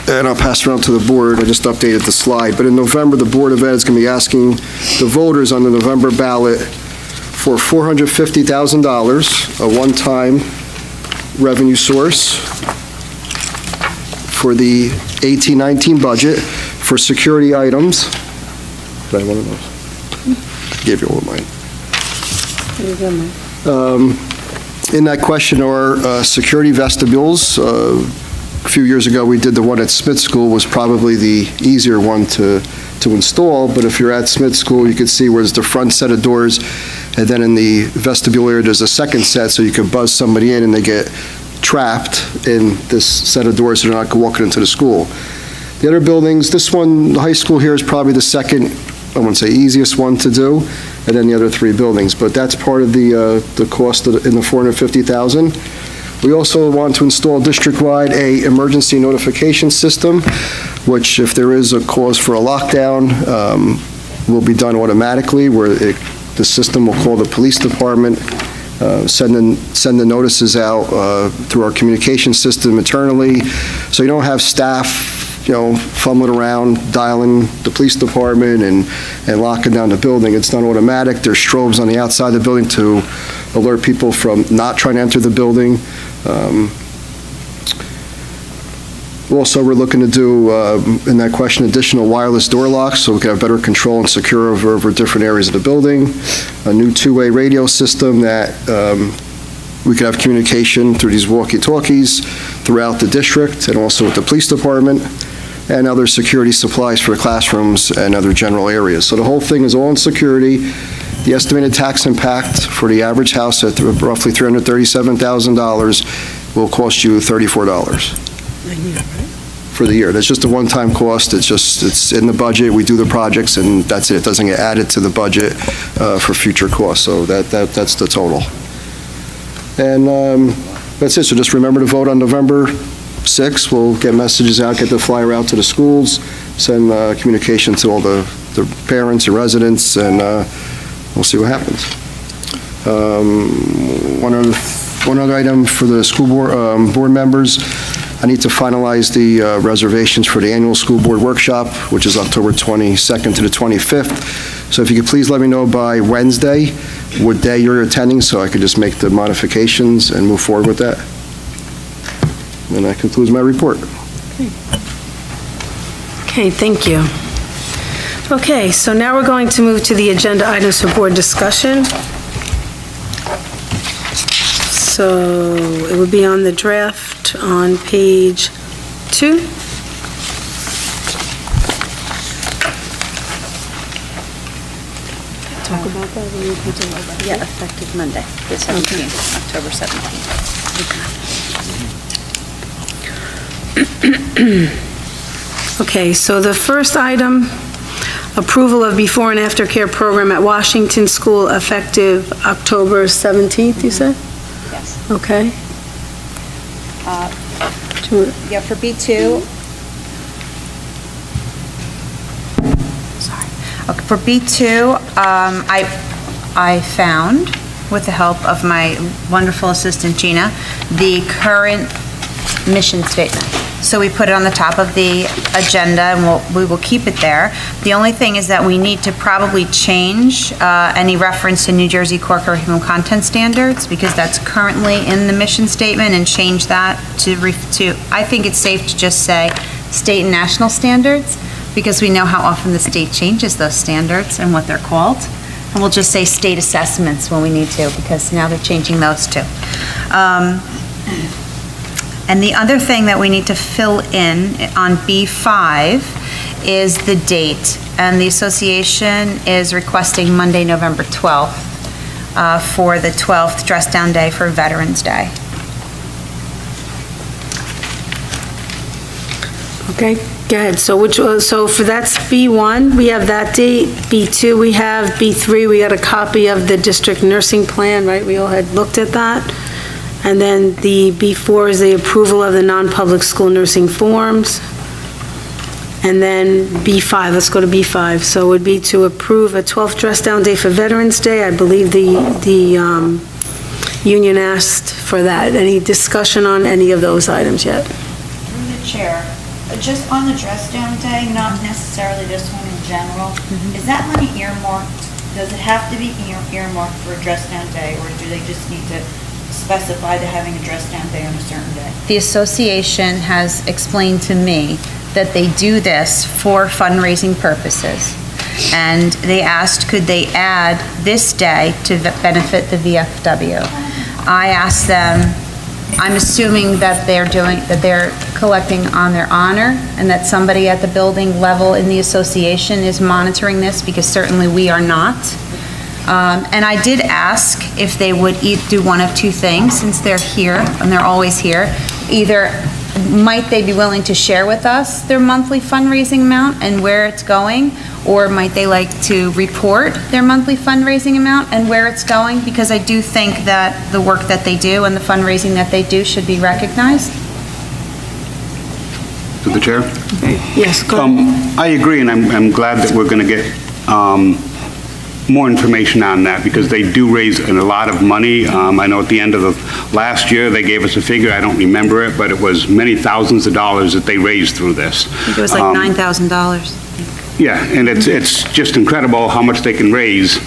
and I'll pass it around to the board. I just updated the slide. But in November, the Board of Ed is going to be asking the voters on the November ballot for $450,000, a one-time revenue source for the 18-19 budget for security items. Did I want to know? I gave you all of mine. In that question are security vestibules. A few years ago, we did the one at Smith School, was probably the easier one to install, but if you're at Smith School, you can see where's the front set of doors, and then in the vestibule area, there's a second set, so you can buzz somebody in and they get trapped in this set of doors so they're not walking into the school. The other buildings, this one, the high school here is probably the second, I wouldn't say easiest one to do, and then the other three buildings, but that's part of the cost in the $450,000. We also want to install district-wide a emergency notification system, which if there is a cause for a lockdown, will be done automatically, where the system will call the police department, send the notices out through our communication system internally, so you don't have staff fumbling around, dialing the police department and locking down the building. It's done automatic. There's strobes on the outside of the building to alert people from not trying to enter the building. Also, we're looking to do, in that question, additional wireless door locks so we can have better control and secure over different areas of the building. A new two-way radio system that we could have communication through these walkie-talkies throughout the district and also with the police department, and other security supplies for the classrooms and other general areas. So the whole thing is all in security. The estimated tax impact for the average house at roughly $337,000 will cost you $34 for the year. That's just a one-time cost. It's in the budget. We do the projects, and that's it. It doesn't get added to the budget for future costs. So that's the total. And that's it. So just remember to vote on November 6th. We'll get messages out, get the flyer out to the schools, send communication to all the parents and residents, and we'll see what happens. One other item for the school board members. I need to finalize the reservations for the annual school board workshop, which is October 22nd to the 25th. So if you could please let me know by Wednesday what day you're attending, so I could just make the modifications and move forward with that. And that concludes my report. Okay, thank you. Okay, so now we're going to move to the agenda items for board discussion. So it would be on the draft on page 2. Talk about that when we can talk about it. Yeah, effective Monday, the 17th, October 17th. Okay, so the first item, approval of before and after care program at Washington School effective October 17th, you said? Yes. Okay. Yeah, for B2. Okay, for B2, I found, with the help of my wonderful assistant Gina, the current mission statement. So we put it on the top of the agenda, and we will keep it there. The only thing is that we need to probably change any reference to New Jersey core curriculum content standards, because that's currently in the mission statement, and change that to I think it's safe to just say state and national standards, because we know how often the state changes those standards and what they're called. And we'll just say state assessments when we need to, because now they're changing those too. And the other thing that we need to fill in on B5 is the date. And the association is requesting Monday, November 12th for the 12th dress down day for Veterans Day. Okay, go ahead. So for that's B1, we have that date. B2, we have. B3, we got a copy of the district nursing plan, right? We all had looked at that. And then the B4 is the approval of the non-public school nursing forms. And then B5, let's go to B5. So it would be to approve a 12th dress-down day for Veterans Day. I believe the union asked for that. Any discussion on any of those items yet? Through the chair, just on the dress-down day, not necessarily this one in general, is that money earmarked? Does it have to be earmarked for a dress-down day, or do they just need to specify they're having a dress-down day on a certain day? The association has explained to me that they do this for fundraising purposes. And they asked, could they add this day to benefit the VFW? I asked them, I'm assuming that they're collecting on their honor, and that somebody at the building level in the association is monitoring this, because certainly we are not. And I did ask if they would do one of two things, since they're here, and they're always here. Either might they be willing to share with us their monthly fundraising amount and where it's going, or might they like to report their monthly fundraising amount and where it's going? Because I do think that the work that they do and the fundraising that they do should be recognized. To the chair? Yes, go ahead. I agree, and I'm glad that we're going to get more information on that, because they do raise a lot of money. I know at the end of the last year, they gave us a figure, I don't remember it, but it was many thousands of dollars that they raised through this. I think it was like $9,000. Yeah, and it's just incredible how much they can raise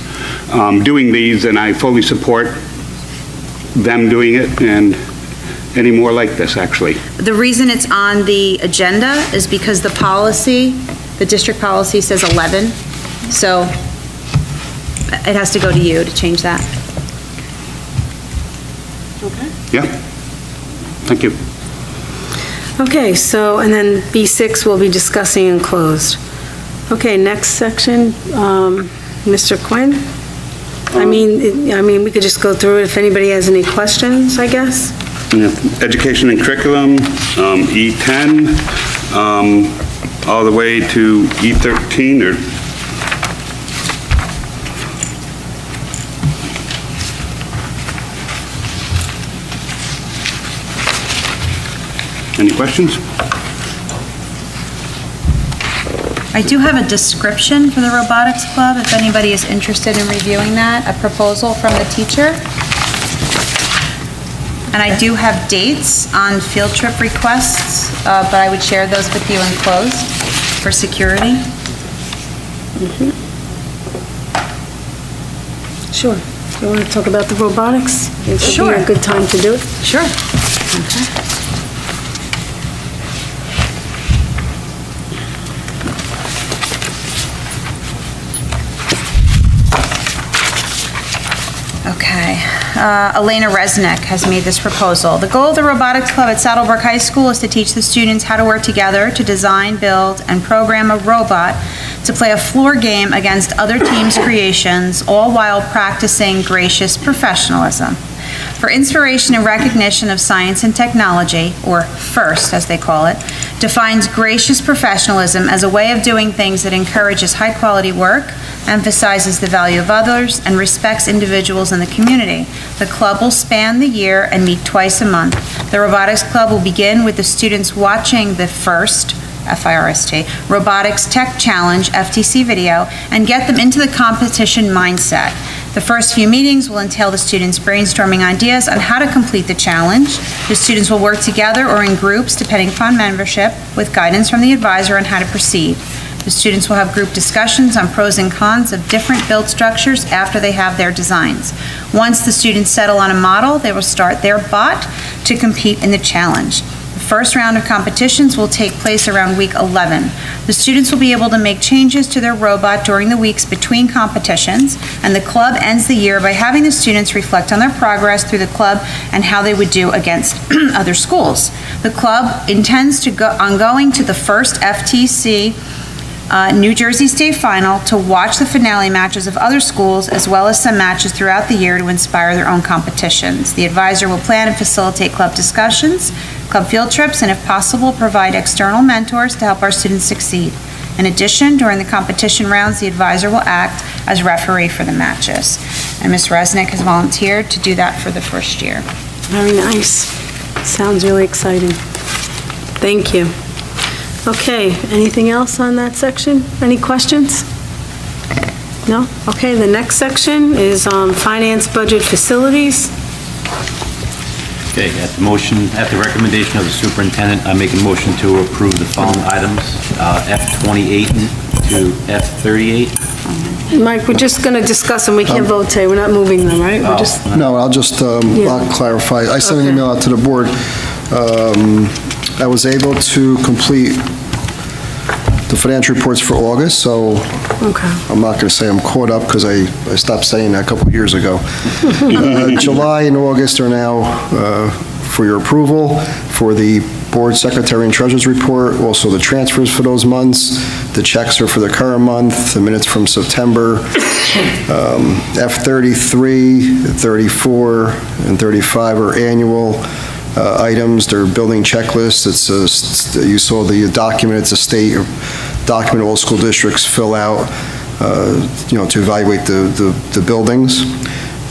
doing these, and I fully support them doing it, and any more like this, actually. The reason it's on the agenda is because the policy, the district policy says 11, so it has to go to you to change that. Okay. Yeah, thank you. Okay, so, and then B6 we'll be discussing in closed. Okay, next section, Mr. Quinn. I mean, we could just go through it if anybody has any questions, I guess. Yeah. Education and curriculum, E10, all the way to E13, or any questions? I do have a description for the robotics club, if anybody is interested in reviewing that, a proposal from the teacher. And I do have dates on field trip requests, but I would share those with you in closed for security. Sure. You want to talk about the robotics? Sure. It would be a good time to do it. Sure. Okay. Elena Resnick has made this proposal. The goal of the Robotics Club at Saddlebrook High School is to teach the students how to work together to design, build, and program a robot to play a floor game against other teams' creations, all while practicing gracious professionalism. For inspiration and recognition of science and technology, or FIRST as they call it, defines gracious professionalism as a way of doing things that encourages high-quality work, emphasizes the value of others, and respects individuals in the community. The club will span the year and meet twice a month. The Robotics Club will begin with the students watching the FIRST, F-I-R-S-T, Robotics Tech Challenge, FTC video, and get them into the competition mindset. The first few meetings will entail the students brainstorming ideas on how to complete the challenge. The students will work together or in groups, depending upon membership, with guidance from the advisor on how to proceed. The students will have group discussions on pros and cons of different build structures after they have their designs. Once the students settle on a model, they will start their bot to compete in the challenge. The first round of competitions will take place around week 11. The students will be able to make changes to their robot during the weeks between competitions, and the club ends the year by having the students reflect on their progress through the club and how they would do against other schools. The club intends to go on going to the first FTC New Jersey State Final to watch the finale matches of other schools, as well as some matches throughout the year to inspire their own competitions. The advisor will plan and facilitate club discussions, club field trips, and if possible, provide external mentors to help our students succeed. In addition, during the competition rounds, the advisor will act as referee for the matches. And Ms. Resnick has volunteered to do that for the first year. Very nice. Sounds really exciting. Thank you. Okay, anything else on that section? Any questions? No? Okay, the next section is finance, budget, facilities. Okay, at the recommendation of the superintendent, I make a motion to approve the following items, F28 to F38. Mike, we're just going to discuss them. We can't vote today. We're not moving them, right? We're just. No, I'll just I'll clarify. I sent an email out to the board. I was able to complete the financial reports for August, so I'm not going to say I'm caught up because I stopped saying that a couple of years ago. July and August are now for your approval for the board secretary and treasurer's report, also the transfers for those months. The checks are for the current month, the minutes from September. F33, 34, and 35 are annual items. They're building checklists. You saw the document. It's a state document all school districts fill out, to evaluate the buildings.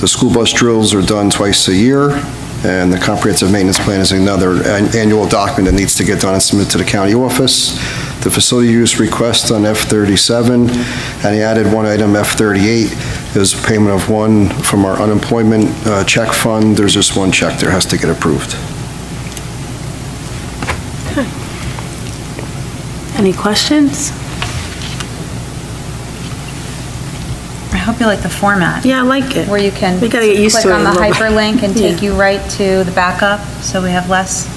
The school bus drills are done twice a year, and the comprehensive maintenance plan is another annual document that needs to get done and submitted to the county office. The facility use request on F37, and he added one item, F38, is payment of one from our unemployment check fund. There's just one check there has to get approved. Any questions? I hope you like the format. Yeah, I like it. Where you can We gotta get used click to it on a the little bit. hyperlink and take Yeah. you right to the backup, so we have less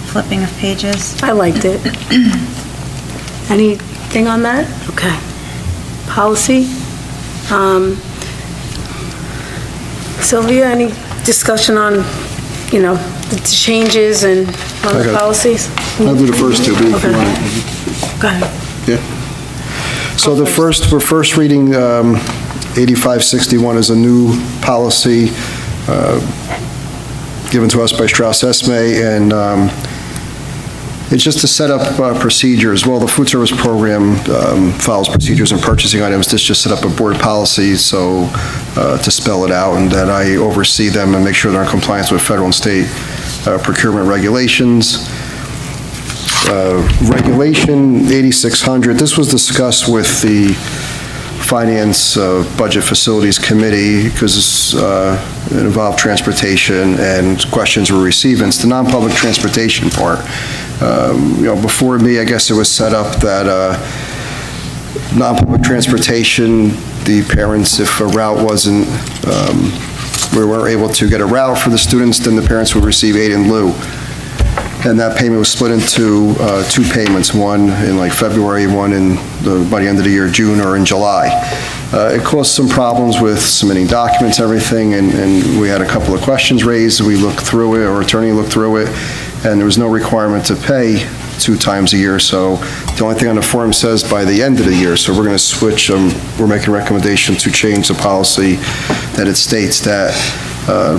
flipping of pages. I liked it. Anything on that? Okay. Policy? Sylvia, any discussion on, the changes and on the Okay. policies? I'll do the first two, but if you Okay. want to. Go ahead. Yeah. So we're first reading 8561 is a new policy given to us by Strauss Esme, and it's just to set up procedures. Well, the food service program follows procedures and purchasing items. This just set up a board policy to spell it out, and that I oversee them and make sure they're in compliance with federal and state procurement regulations. Regulation 8600, this was discussed with the Finance Budget Facilities Committee because it involved transportation and questions were received. And it's the non-public transportation part. Before me, I guess it was set up that non-public transportation, the parents, if a route wasn't, we weren't able to get a route for the students, then the parents would receive aid in lieu. And that payment was split into two payments, one in February, one by the end of the year, June, or in July. It caused some problems with submitting documents, everything, and we had a couple of questions raised. We looked through it, our attorney looked through it, and there was no requirement to pay 2 times a year. So the only thing on the form says by the end of the year. So we're going to switch, we're making a recommendation to change the policy that it states that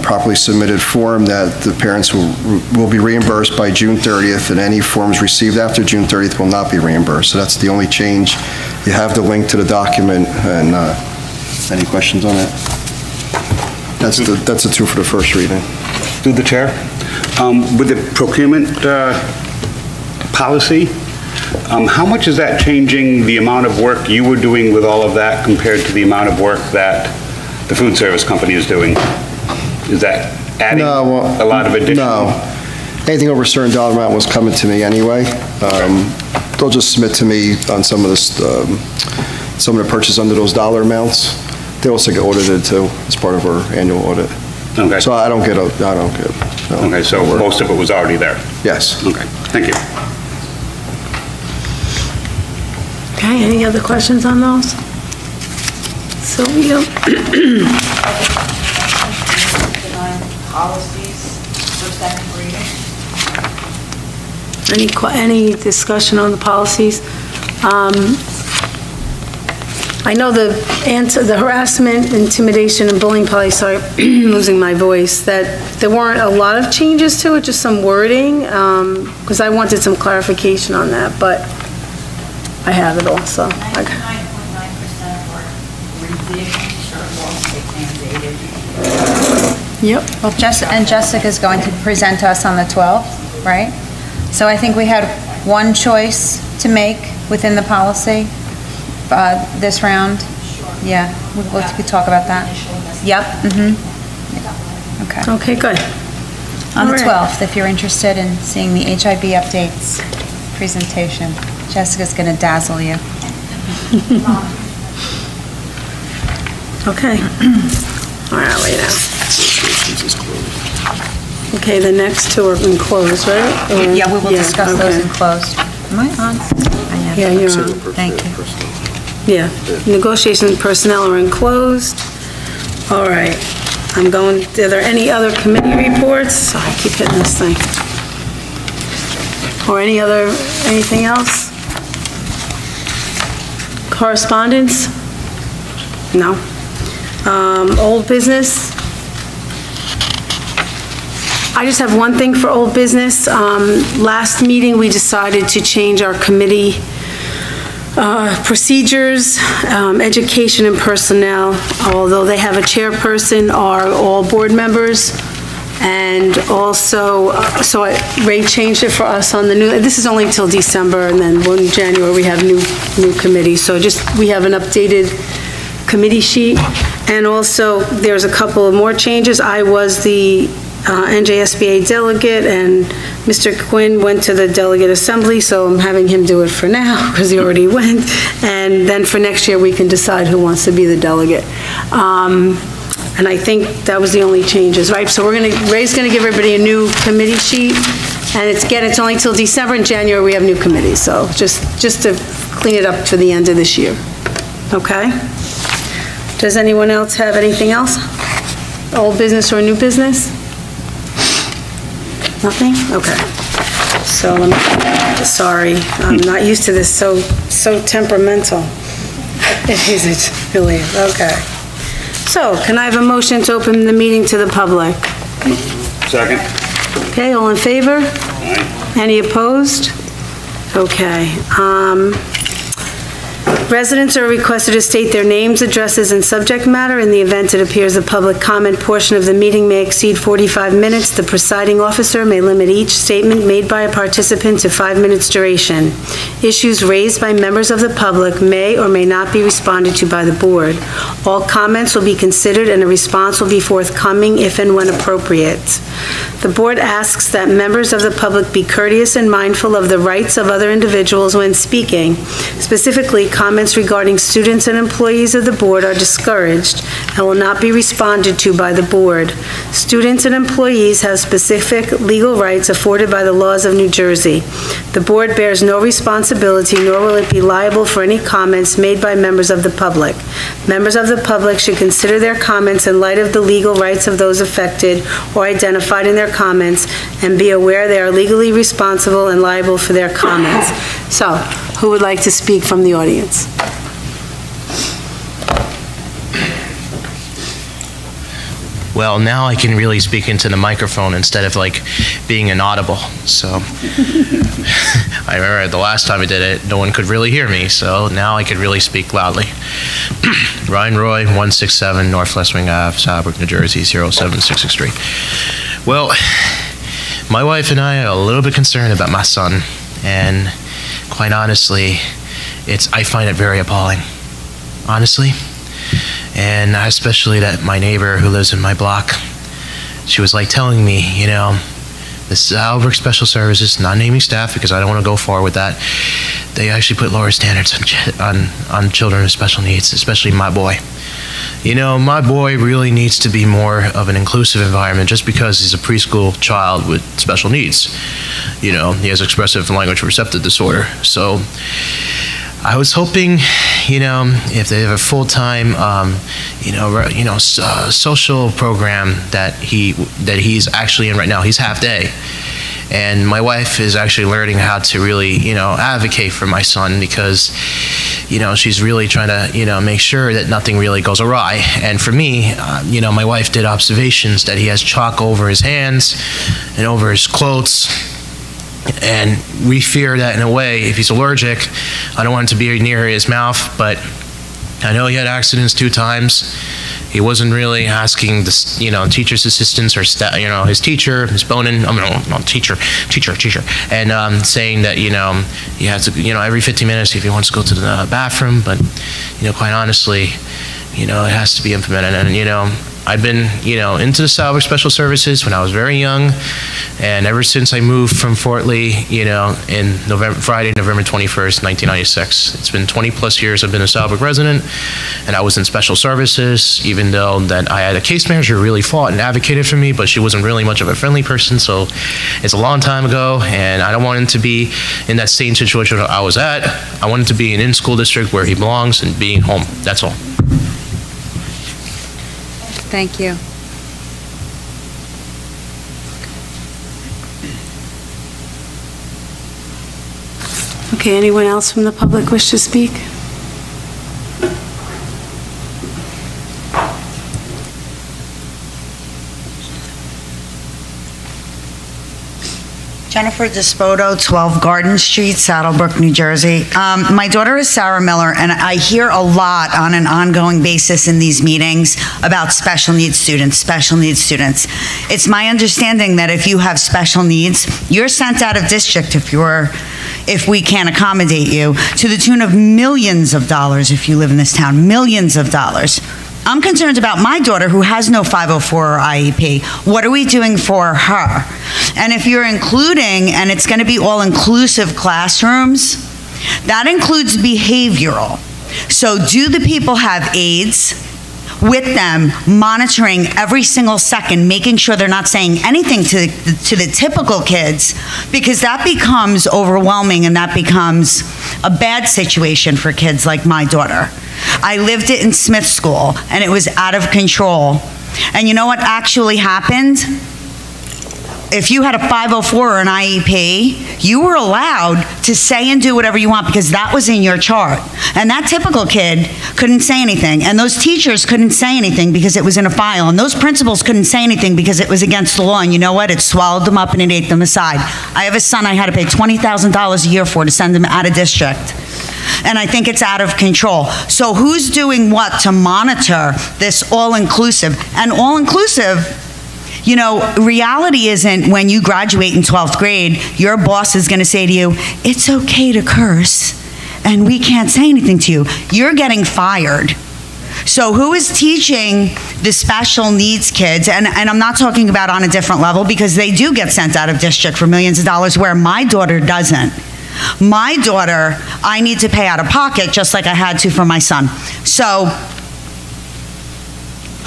properly submitted form that the parents will be reimbursed by June 30th, and any forms received after June 30th will not be reimbursed. So that's the only change. You have the link to the document, and any questions on that? That's the two for the first reading. Through the chair, with the procurement policy, how much is that changing the amount of work you were doing with all of that compared to the amount of work that the food service company is doing? Is that adding a lot of additional? No. Anything over a certain dollar amount was coming to me anyway. They'll just submit to me on some of the purchase under those dollar amounts. They also get audited too as part of our annual audit. Okay. So I don't get. Okay, so most of it was already there? Yes. Okay, thank you. Okay, any other questions on those? Sylvia? Policies for second reading. Any discussion on the policies? I know the harassment, intimidation, and bullying policy, sorry, losing my voice, that there weren't a lot of changes to it, just some wording, because I wanted some clarification on that, but I have it also. 99.9% of our revisions are law state mandated. Yep. Well, Jessica's going to present to us on the 12th, right? So I think we had one choice to make within the policy this round. Yeah, we could talk about that. Yep. Okay. Okay, good. On the All right. 12th, if you're interested in seeing the HIB updates presentation, Jessica's going to dazzle you. Okay. All right, wait now. Okay, the next two are in closed, right? Or- Yeah, we will discuss those okay. in closed. Am I on? I am. Yeah, you're on. Thank you. Yeah, negotiations and personnel are enclosed. All right, are there any other committee reports? Oh, I keep hitting this thing. Or anything else? Correspondence? No. Old business? I just have one thing for old business. Last meeting, we decided to change our committee procedures. Education and personnel, although they have a chairperson, are all board members. And also, Ray changed it for us on the new, this is only till December, and then in January we have new committees. So we have an updated committee sheet. And also, there's a couple of more changes. I was the NJSBA delegate, and Mr. Quinn went to the delegate assembly, so I'm having him do it for now, because he already went. And then for next year, we can decide who wants to be the delegate. And I think that was the only changes, right? So Ray's gonna give everybody a new committee sheet, and it's only till December. In January, we have new committees, so just to clean it up for the end of this year, okay? Does anyone else have anything else? Old business or new business? Nothing? Okay. So sorry, I'm not used to this, so temperamental. It is, it really is, okay. So, can I have a motion to open the meeting to the public? Second. Okay, all in favor? Aye. Any opposed? Okay. Residents are requested to state their names, addresses, and subject matter. In the event it appears the public comment portion of the meeting may exceed 45 minutes, the presiding officer may limit each statement made by a participant to 5 minutes duration. Issues raised by members of the public may or may not be responded to by the board. All comments will be considered and a response will be forthcoming if and when appropriate. The board asks that members of the public be courteous and mindful of the rights of other individuals when speaking. Specifically, comments regarding students and employees of the board are discouraged and will not be responded to by the board. Students and employees have specific legal rights afforded by the laws of New Jersey. The board bears no responsibility, nor will it be liable for any comments made by members of the public. Members of the public should consider their comments in light of the legal rights of those affected or identified in their comments and be aware they are legally responsible and liable for their comments. So, who would like to speak from the audience? Well, now I can really speak into the microphone instead of like being inaudible. So I remember the last time I did it, no one could really hear me. So now I could really speak loudly. Ryan Roy, 167 Northwest Wing Ave, Brook, New Jersey, 07663. Well, my wife and I are a little bit concerned about my son, and quite honestly, I find it very appalling, honestly. And especially that my neighbor who lives in my block, she was like telling me, you know, this Albrook Special Services, not naming staff because I don't want to go far with that, they actually put lower standards on children with special needs, especially my boy. You know, my boy really needs to be more of an inclusive environment just because he's a preschool child with special needs. You know, he has expressive language receptive disorder. So I was hoping, you know, if they have a full-time, social program that he's actually in right now. He's half day. And my wife is actually learning how to really, you know, advocate for my son because, you know, she's really trying to, you know, make sure that nothing really goes awry. And for me, you know, my wife did observations that he has chalk over his hands and over his clothes. And we fear that in a way, if he's allergic, I don't want him to be near his mouth, but I know he had accidents 2 times. He wasn't really asking the, teacher's assistants or his teacher, Ms. Bonin, teacher, and saying that, he has to, every 15 minutes if he wants to go to the bathroom, but, quite honestly, it has to be implemented. And, I've been, into the Salvage Special Services when I was very young, and ever since I moved from Fort Lee, in Friday, November 21st, 1996. It's been 20 plus years I've been a Salvage resident, and I was in Special Services, even though that I had a case manager who really fought and advocated for me, but she wasn't really much of a friendly person, so it's a long time ago, and I don't want him to be in that same situation I was at. I want him to be in in-school district where he belongs and being home. That's all. Thank you. Okay, anyone else from the public wish to speak? Jennifer Despodo, 12 Garden Street, Saddlebrook, New Jersey. My daughter is Sarah Miller, and I hear a lot on an ongoing basis in these meetings about special needs students, It's my understanding that if you have special needs, you're sent out of district if we can't accommodate you, to the tune of millions of dollars if you live in this town, millions of dollars. I'm concerned about my daughter who has no 504 or IEP. What are we doing for her? And if you're including, and it's going to be all-inclusive classrooms, that includes behavioral. So do the people have aides with them, monitoring every single second, making sure they're not saying anything to the typical kids, because that becomes overwhelming and that becomes a bad situation for kids like my daughter. I lived it in Smith School, and it was out of control. And you know what actually happened? If you had a 504 or an IEP, you were allowed to say and do whatever you want because that was in your chart. And that typical kid couldn't say anything. And those teachers couldn't say anything because it was in a file. And those principals couldn't say anything because it was against the law. And you know what? It swallowed them up and it ate them aside. I have a son I had to pay $20,000 a year for to send him out of district. And I think it's out of control. So who's doing what to monitor this all-inclusive? And all-inclusive, reality isn't when you graduate in 12th grade, your boss is going to say to you, it's okay to curse, and we can't say anything to you. You're getting fired. So who is teaching the special needs kids? And I'm not talking about on a different level because they do get sent out of district for millions of dollars where my daughter doesn't. My daughter, I need to pay out of pocket just like I had to for my son. So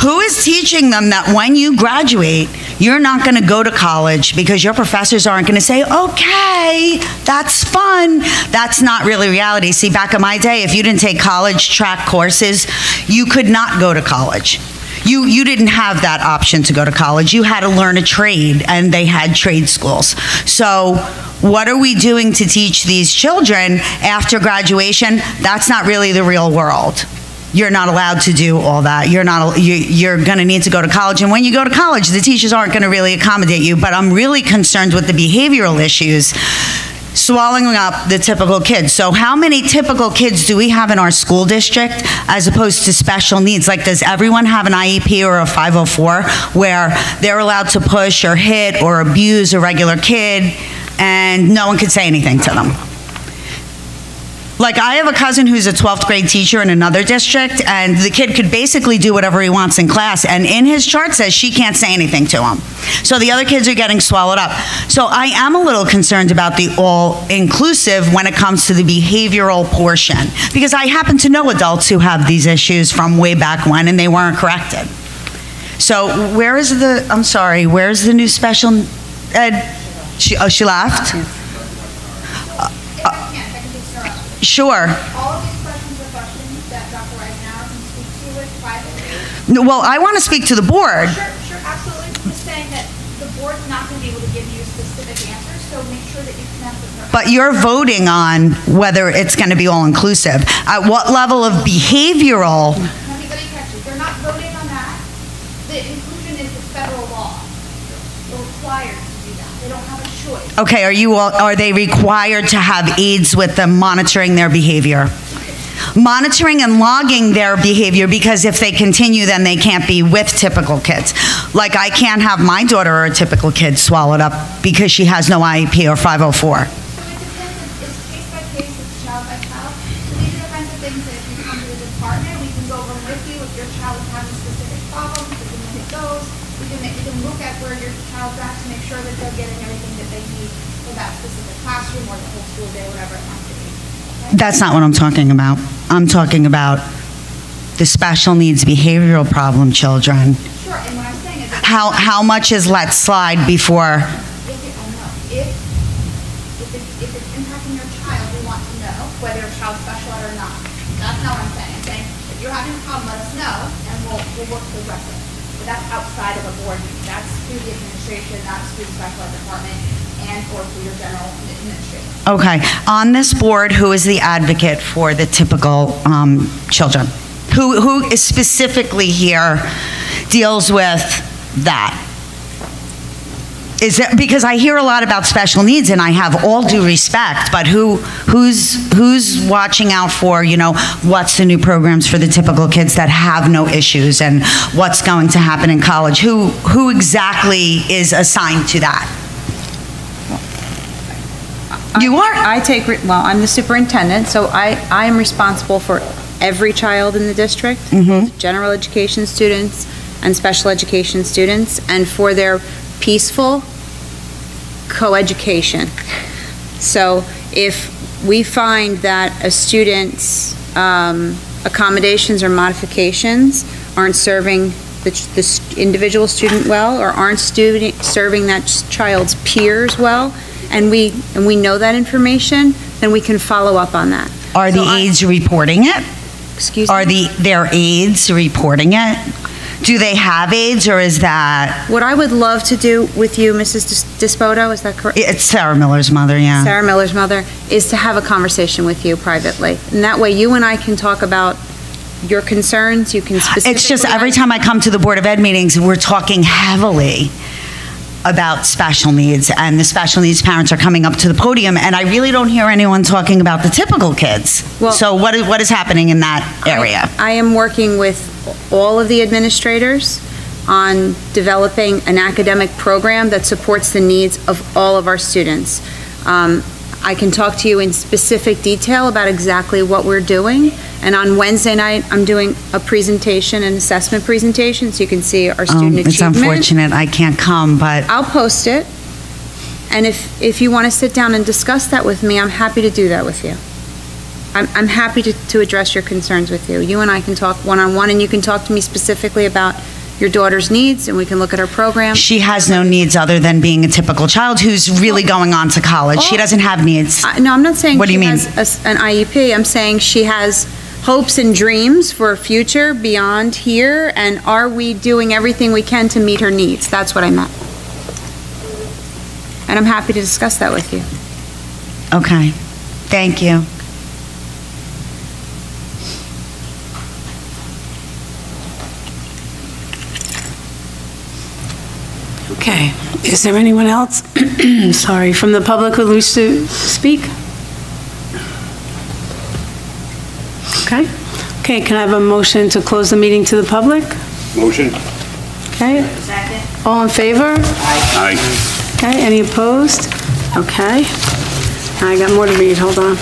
who is teaching them that when you graduate, you're not going to go to college because your professors aren't going to say, okay, that's fun. That's not really reality. See, back in my day, if you didn't take college track courses, you could not go to college. You didn't have that option to go to college. You had to learn a trade, and they had trade schools. So what are we doing to teach these children after graduation? That's not really the real world. You're not allowed to do all that. You're going to need to go to college. And when you go to college, the teachers aren't going to really accommodate you. But I'm really concerned with the behavioral issues swallowing up the typical kids. So how many typical kids do we have in our school district as opposed to special needs? Like, does everyone have an IEP or a 504 where they're allowed to push or hit or abuse a regular kid and no one could say anything to them? Like, I have a cousin who's a 12th grade teacher in another district, and the kid could basically do whatever he wants in class, and in his chart says she can't say anything to him. So the other kids are getting swallowed up. So I am a little concerned about the all-inclusive when it comes to the behavioral portion, because I happen to know adults who have these issues from way back when, and they weren't corrected. So where's the new special ed? She left? Sure. All of these questions are questions that Dr. Eisenhower can speak to with privately. Well, I want to speak to the board. Sure, absolutely. I'm just saying that the board's not going to be able to give you specific answers, so make sure that you connect with her. But you're voting on whether it's going to be all-inclusive. At what level of behavioral? Let me catch you. They're not voting on that. The inclusion is the federal law. They're required to do that. They don't have a choice. Okay, are they required to have aides with them monitoring their behavior? monitoring and logging their behavior, because if they continue, then they can't be with typical kids. Like, I can't have my daughter or a typical kid swallowed up because she has no IEP or 504. So it depends, it's case by case, it's child by child. So these are the kinds of things that if you come to the department, we can go over with you. If your child is having specific problems, we can look at those. We can look at where your child's at to make sure that they're getting everything that they need for that specific classroom or the whole school day, whatever it might be. Okay? That's not what I'm talking about. I'm talking about the special needs behavioral problem children. Sure, and what I'm saying is... How much is let slide before... If it's impacting your child, we want to know whether a child's special ed or not. That's not what I'm saying. I'm saying, if you're having a problem, let us know, and we'll work to address it. But that's outside of a board meeting. That's through the administration, that's through the special ed department, and or through your general administrator. Okay. On this board, who is the advocate for the typical children? Who is specifically here deals with that? Is it, because I hear a lot about special needs, and I have all due respect, but who's watching out for, you know, what's the new programs for the typical kids that have no issues, and what's going to happen in college? Who exactly is assigned to that? You are? Well, I'm the superintendent, so I am responsible for every child in the district, general education students and special education students, and for their peaceful co-education. So if we find that a student's accommodations or modifications aren't serving the individual student well, or aren't serving that child's peers well, and we know that information, then we can follow up on that. Are the aides reporting it? Excuse me? Are their aides reporting it? Do they have aides, or is that... What I would love to do with you, Mrs. Dispoto, is that correct? It's Sarah Miller's mother, yeah. Sarah Miller's mother, is to have a conversation with you privately. And that way you and I can talk about your concerns, you can specifically... It's just every time I come to the Board of Ed meetings, we're talking heavily about special needs, and the special needs parents are coming up to the podium, and I really don't hear anyone talking about the typical kids. Well, so what is happening in that area? I am working with all of the administrators on developing an academic program that supports the needs of all of our students. I can talk to you in specific detail about exactly what we're doing, and on Wednesday night I'm doing a presentation, an assessment presentation, so you can see our student achievement. It's unfortunate I can't come, but... I'll post it, and if you want to sit down and discuss that with me, I'm happy to do that with you. I'm happy to address your concerns with you. You and I can talk one-on-one, and you can talk to me specifically about your daughter's needs, and we can look at her program. She has no needs other than being a typical child who's really going on to college. She doesn't have needs. No, I'm not saying what do you mean? Has an IEP. I'm saying she has hopes and dreams for a future beyond here, and are we doing everything we can to meet her needs? That's what I meant. And I'm happy to discuss that with you. Okay. Thank you. Okay, is there anyone else, sorry, from the public who wishes to speak? Okay, can I have a motion to close the meeting to the public? Motion. Okay. Second. All in favor? Aye. Okay, any opposed? Okay. I got more to read, hold on.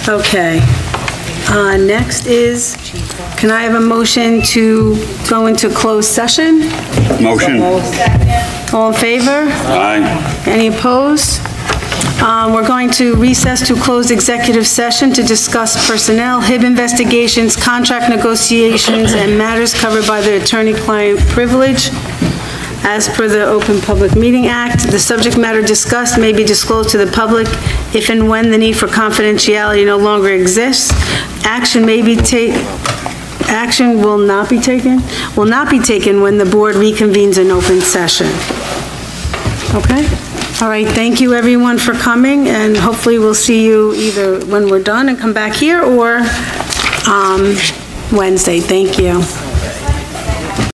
Okay. Next is, can I have a motion to go into closed session? Motion. All in favor? Aye. Any opposed? We're going to recess to close executive session to discuss personnel, HIB investigations, contract negotiations, and matters covered by the attorney-client privilege. As per the Open Public Meeting Act, the subject matter discussed may be disclosed to the public if and when the need for confidentiality no longer exists. Action will not be taken when the board reconvenes in open session. Okay? All right, thank you everyone for coming, and hopefully we'll see you either when we're done and come back here or Wednesday. Thank you.